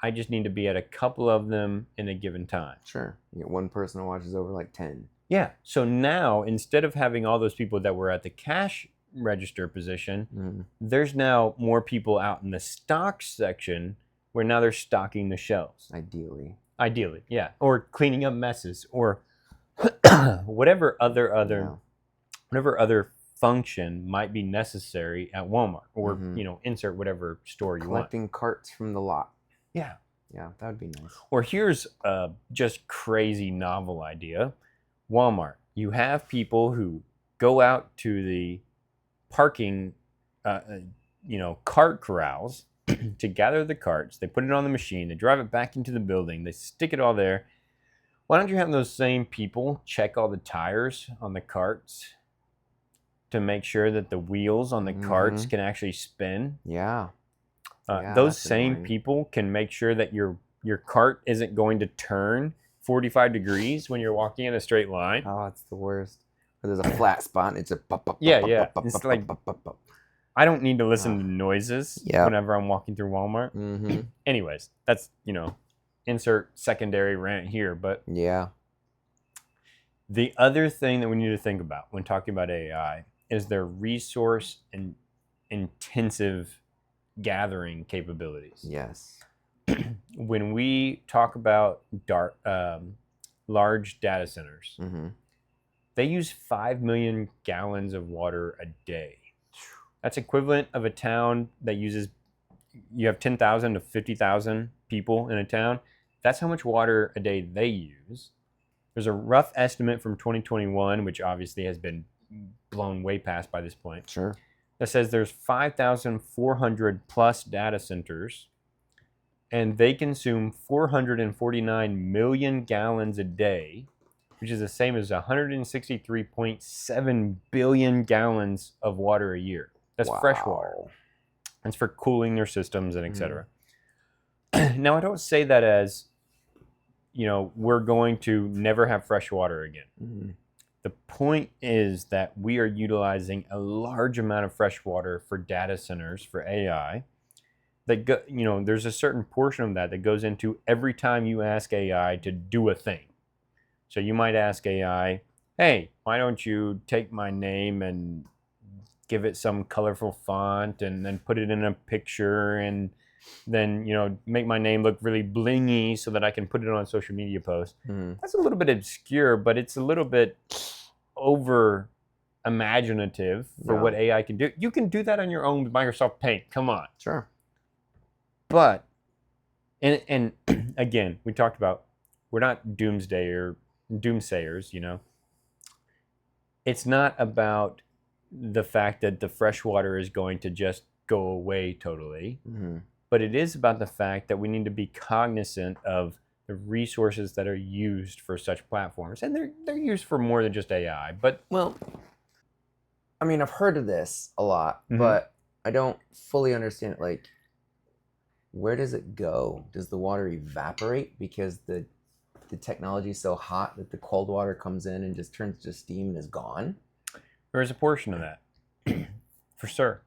Speaker 1: I just need to be at a couple of them in a given time.
Speaker 2: Sure. You get one person who watches over like 10.
Speaker 1: Yeah. So now, instead of having all those people that were at the cash register position, there's now more people out in the stock section where now they're stocking the shelves.
Speaker 2: Ideally,
Speaker 1: yeah. Or cleaning up messes or whatever other function might be necessary at Walmart or, insert whatever store you want.
Speaker 2: Collecting carts from the lot.
Speaker 1: Yeah.
Speaker 2: Yeah, that would be nice.
Speaker 1: Or here's a just crazy novel idea. Walmart. You have people who go out to the parking, cart corrals to gather the carts. They put it on the machine. They drive it back into the building. They stick it all there. Why don't you have those same people check all the tires on the carts to make sure that the wheels on the carts can actually spin?
Speaker 2: Yeah.
Speaker 1: Those same people can make sure that your cart isn't going to turn 45 degrees when you're walking in a straight line.
Speaker 2: Oh, it's the worst. There's a flat spot and it's a
Speaker 1: yeah. It's like, I don't need to listen to noises whenever I'm walking through Walmart. Anyways, that's, insert secondary rant here. But
Speaker 2: yeah,
Speaker 1: the other thing that we need to think about when talking about AI is their resource and intensive gathering capabilities.
Speaker 2: Yes.
Speaker 1: When we talk about large data centers, they use 5 million gallons of water a day. That's equivalent of a town that uses, you have 10,000 to 50,000 people in a town. That's how much water a day they use. There's a rough estimate from 2021, which obviously has been blown way past by this point.
Speaker 2: Sure.
Speaker 1: That says there's 5,400 plus data centers, and they consume 449 million gallons a day, which is the same as 163.7 billion gallons of water a year. That's fresh water. That's for cooling their systems and et cetera. Now, I don't say that as, we're going to never have fresh water again. The point is that we are utilizing a large amount of fresh water for data centers, for AI. That there's a certain portion of that goes into every time you ask AI to do a thing. So you might ask AI, hey, why don't you take my name and give it some colorful font and then put it in a picture and then, make my name look really blingy so that I can put it on a social media post. That's a little bit obscure, but it's a little bit over imaginative for what AI can do. You can do that on your own with Microsoft Paint. Come on.
Speaker 2: Sure.
Speaker 1: But, and again, we talked about, we're not doomsayers, It's not about the fact that the fresh water is going to just go away totally, but it is about the fact that we need to be cognizant of the resources that are used for such platforms. And they're used for more than just AI, but...
Speaker 2: Well, I mean, I've heard of this a lot, but I don't fully understand it. Like, where does it go? Does the water evaporate because the technology is so hot that the cold water comes in and just turns to steam and is gone?
Speaker 1: There is a portion of that, for sure.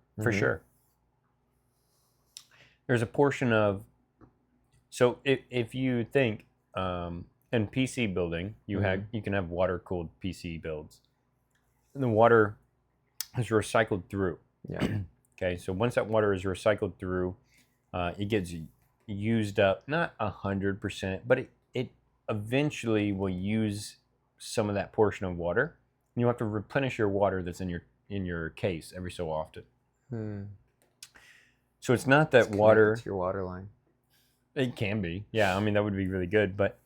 Speaker 1: There's a portion of, so if you think in PC building, you can have water cooled PC builds, and the water is recycled through.
Speaker 2: Yeah.
Speaker 1: Okay, so once that water is recycled through, it gets used up, not 100%, but it eventually will use some of that portion of water. And you have to replenish your water that's in your case every so often. So it's not that water...
Speaker 2: It's your water line.
Speaker 1: It can be. Yeah, I mean, that would be really good. But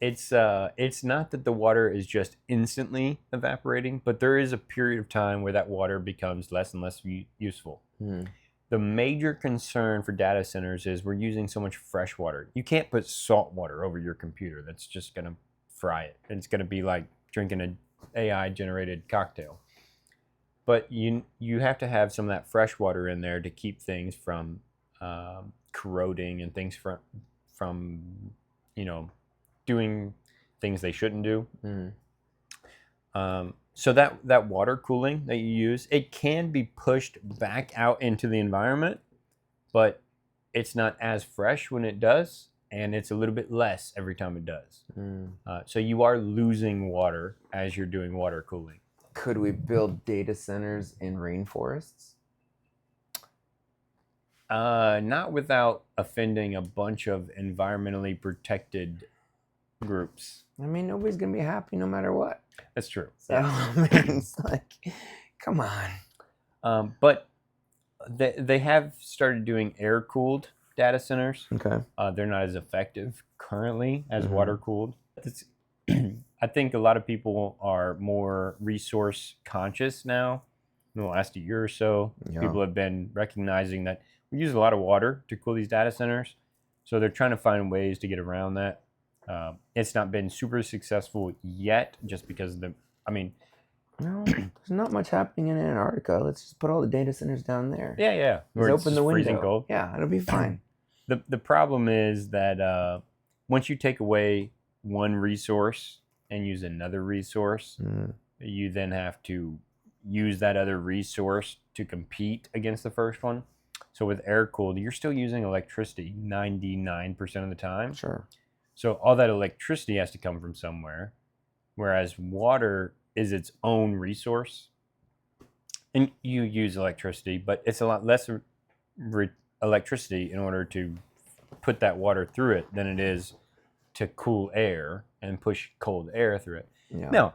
Speaker 1: it's not that the water is just instantly evaporating, but there is a period of time where that water becomes less and less useful. The major concern for data centers is we're using so much fresh water. You can't put salt water over your computer. That's just going to fry it. It's going to be like drinking an AI-generated cocktail. But you have to have some of that fresh water in there to keep things from corroding and things from doing things they shouldn't do. So that water cooling that you use, it can be pushed back out into the environment, but it's not as fresh when it does, and it's a little bit less every time it does. So you are losing water as you're doing water cooling.
Speaker 2: Could we build data centers in rainforests?
Speaker 1: Not without offending a bunch of environmentally protected groups.
Speaker 2: I mean, nobody's going to be happy no matter what.
Speaker 1: That's true.
Speaker 2: So, man, it's like, come on.
Speaker 1: But they have started doing air-cooled data centers.
Speaker 2: Okay.
Speaker 1: They're not as effective currently as water-cooled. I think a lot of people are more resource conscious now. In the last year or so, people have been recognizing that we use a lot of water to cool these data centers. So they're trying to find ways to get around that. It's not been super successful yet, just because no,
Speaker 2: there's not much happening in Antarctica. Let's just put all the data centers down there.
Speaker 1: Yeah.
Speaker 2: Let's open the window.
Speaker 1: Freezing cold.
Speaker 2: Yeah, it'll be fine.
Speaker 1: The problem is that once you take away one resource and use another resource, you then have to use that other resource to compete against the first one. So with air cooled, you're still using electricity 99% of the time.
Speaker 2: Sure.
Speaker 1: So all that electricity has to come from somewhere, whereas water is its own resource. And you use electricity, but it's a lot less electricity in order to put that water through it than it is to cool air and push cold air through it.
Speaker 2: Yeah.
Speaker 1: Now,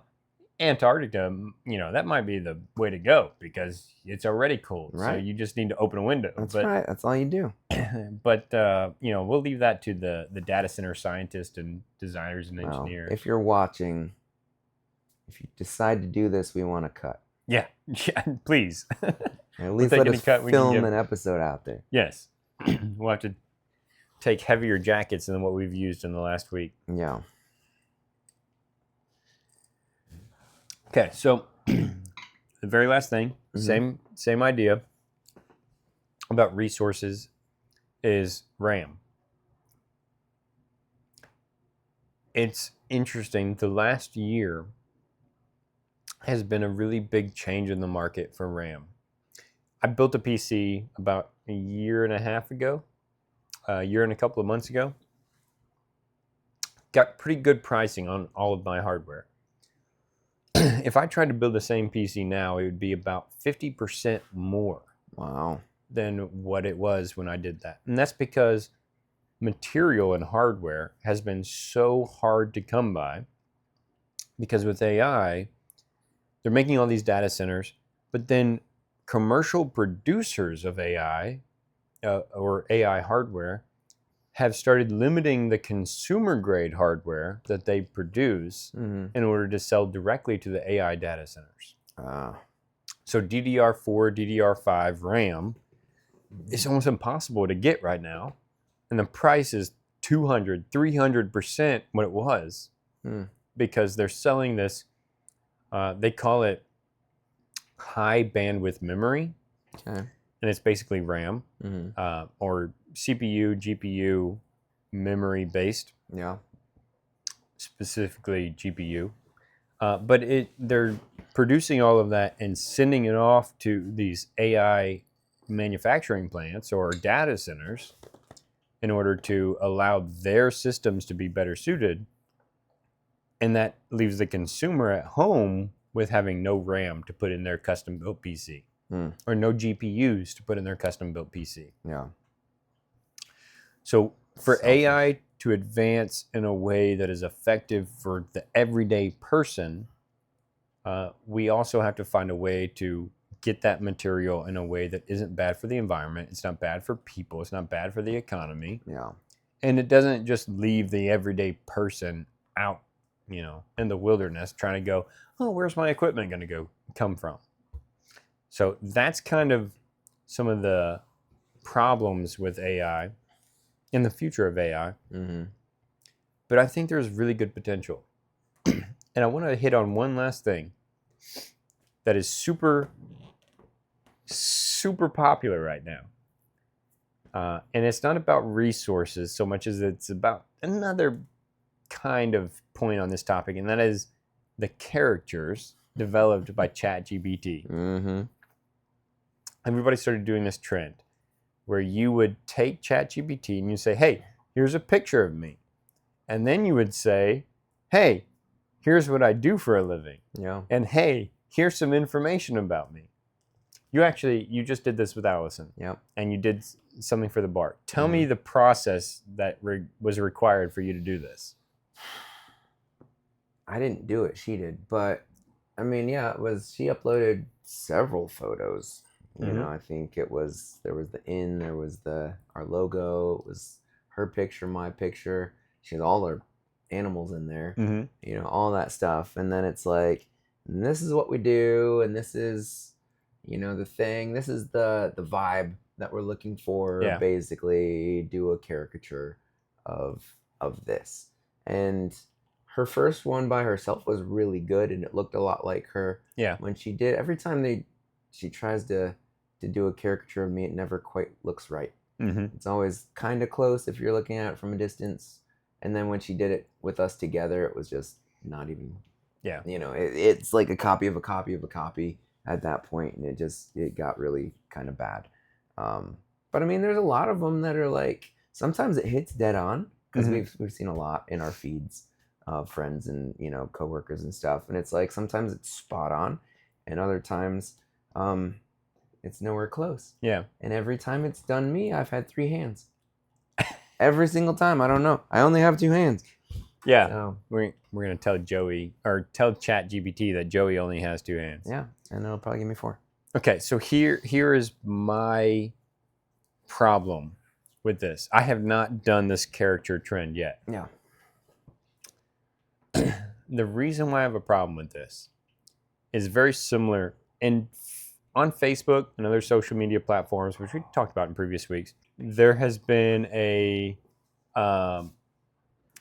Speaker 1: Antarctica, that might be the way to go because it's already cold.
Speaker 2: Right.
Speaker 1: So you just need to open a window.
Speaker 2: That's right. That's all you do.
Speaker 1: But, we'll leave that to the data center scientists and designers and engineers.
Speaker 2: If you're watching, if you decide to do this, we want to cut.
Speaker 1: Yeah, please.
Speaker 2: At least let us film an episode out there.
Speaker 1: Yes. We'll have to take heavier jackets than what we've used in the last week.
Speaker 2: Yeah.
Speaker 1: Okay, so the very last thing, same idea about resources is RAM. It's interesting. The last year has been a really big change in the market for RAM. I built a PC about a year and a half ago, a year and a couple of months ago. Got pretty good pricing on all of my hardware. If I tried to build the same PC now, it would be about 50% more.
Speaker 2: Wow.
Speaker 1: than what it was when I did that. And that's because material and hardware has been so hard to come by, because with AI, they're making all these data centers, but then commercial producers of AI or AI hardware have started limiting the consumer grade hardware that they produce in order to sell directly to the AI data centers. So DDR4, DDR5 RAM is almost impossible to get right now. And the price is 200, 300% what it was, because they're selling this, they call it high bandwidth memory. Okay. And it's basically RAM or CPU, GPU memory based. Yeah. Specifically GPU. But they're producing all of that and sending it off to these AI manufacturing plants or data centers in order to allow their systems to be better suited. And that leaves the consumer at home with having no RAM to put in their custom built PC. Or no GPUs to put in their custom built PC. Yeah. So for AI to advance in a way that is effective for the everyday person, we also have to find a way to get that material in a way that isn't bad for the environment. It's not bad for people. It's not bad for the economy. Yeah. And it doesn't just leave the everyday person out, in the wilderness trying to go, oh, where's my equipment going to come from? So that's kind of some of the problems with AI in the future of AI. But I think there's really good potential. And I want to hit on one last thing that is super, super popular right now. And it's not about resources so much as it's about another kind of point on this topic, and that is the characters developed by ChatGPT. Everybody started doing this trend where you would take ChatGPT and you say, hey, here's a picture of me. And then you would say, hey, here's what I do for a living. Yeah. And hey, here's some information about me. You just did this with Allison. Yep. And you did something for the bar. Tell me the process that was required for you to do this.
Speaker 2: I didn't do it. She did. But, I mean, yeah, she uploaded several photos. I think there was there was our logo, it was her picture, my picture. She has all her animals in there, all that stuff. And then it's like, and this is what we do, and this is, the thing. This is the vibe that we're looking for. Yeah. Basically, do a caricature of this. And her first one by herself was really good, and it looked a lot like her. Yeah. When she did, every time she tries to do a caricature of me, it never quite looks right. It's always kind of close if you're looking at it from a distance. And then when she did it with us together, it was just not even, it's like a copy of a copy of a copy at that point. And it got really kind of bad. But I mean, there's a lot of them that are like, sometimes it hits dead on, because we've seen a lot in our feeds of friends and, coworkers and stuff. And it's like, sometimes it's spot on, and other times, it's nowhere close. Yeah. And every time it's done me, I've had 3 hands. Every single time. I don't know. I only have 2 hands.
Speaker 1: Yeah. So, we're going to tell Joey, or tell ChatGPT that Joey only has 2 hands.
Speaker 2: Yeah. And it'll probably give me 4.
Speaker 1: Okay. So here is my problem with this. I have not done this character trend yet. Yeah. The reason why I have a problem with this is very similar. And on Facebook and other social media platforms, which we talked about in previous weeks, there has been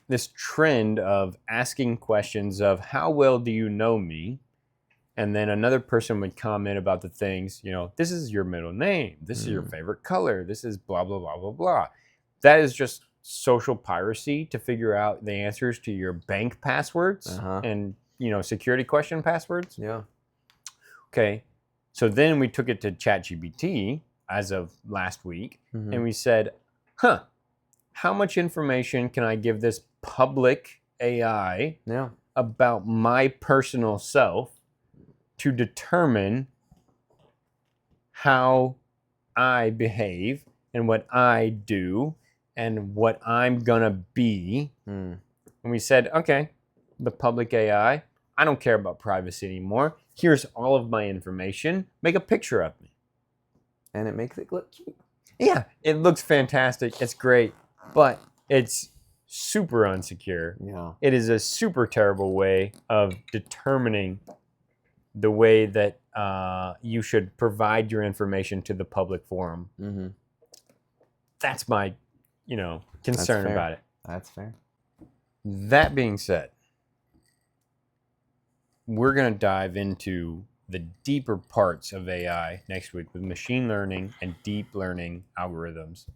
Speaker 1: this trend of asking questions of, how well do you know me? And then another person would comment about the things, this is your middle name, this is your favorite color, this is blah, blah, blah, blah, blah. That is just social piracy to figure out the answers to your bank passwords and, security question passwords. Yeah. Okay. So then we took it to ChatGPT as of last week, and we said, how much information can I give this public AI about my personal self to determine how I behave and what I do and what I'm gonna be. And we said, okay, the public AI, I don't care about privacy anymore. Here's all of my information. Make a picture of me.
Speaker 2: And it makes it look cute.
Speaker 1: Yeah, it looks fantastic. It's great, but it's super unsecure.
Speaker 2: Yeah.
Speaker 1: It is a super terrible way of determining the way that you should provide your information to the public forum.
Speaker 2: Mm-hmm.
Speaker 1: That's my, concern about it.
Speaker 2: That's fair.
Speaker 1: That being said, we're going to dive into the deeper parts of AI next week with machine learning and deep learning algorithms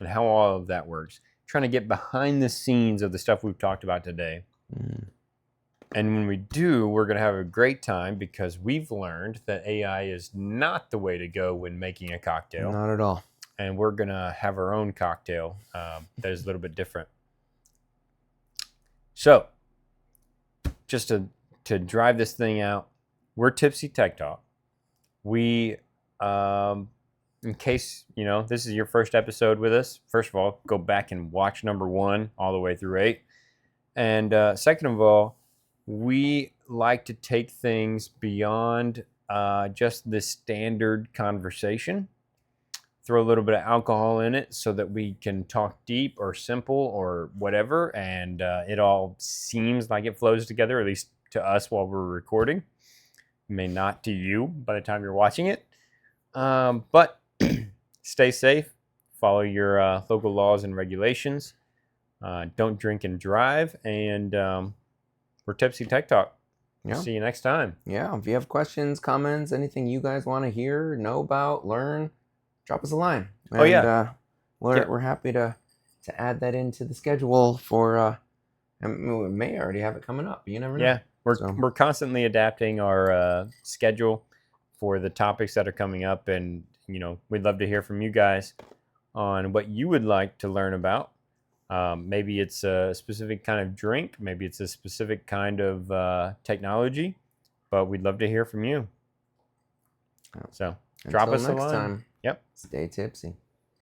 Speaker 1: and how all of that works. Trying to get behind the scenes of the stuff we've talked about today. And when we do, we're going to have a great time because we've learned that AI is not the way to go when making a cocktail.
Speaker 2: Not at all.
Speaker 1: And we're going to have our own cocktail that is a little bit different. So, just to drive this thing out, we're Tipsy Tech Talk. We, in case, this is your first episode with us, first of all, go back and watch number 1 all the way through 8. And second of all, we like to take things beyond just the standard conversation, throw a little bit of alcohol in it so that we can talk deep or simple or whatever, and it all seems like it flows together, at least to us while we're recording. May not to you by the time you're watching it. But stay safe, follow your local laws and regulations, don't drink and drive, and we're Tipsy Tech Talk.
Speaker 2: Yeah.
Speaker 1: See you next time.
Speaker 2: Yeah, if you have questions, comments, anything you guys want to hear, know about, learn, drop us a line. And, we're happy to add that into the schedule for, we may already have it coming up. You never know.
Speaker 1: Yeah, we're constantly adapting our schedule for the topics that are coming up. And, we'd love to hear from you guys on what you would like to learn about. Maybe it's a specific kind of drink. Maybe it's a specific kind of technology. But we'd love to hear from you. So drop us a line.
Speaker 2: Until next time.
Speaker 1: Yep.
Speaker 2: Stay tipsy.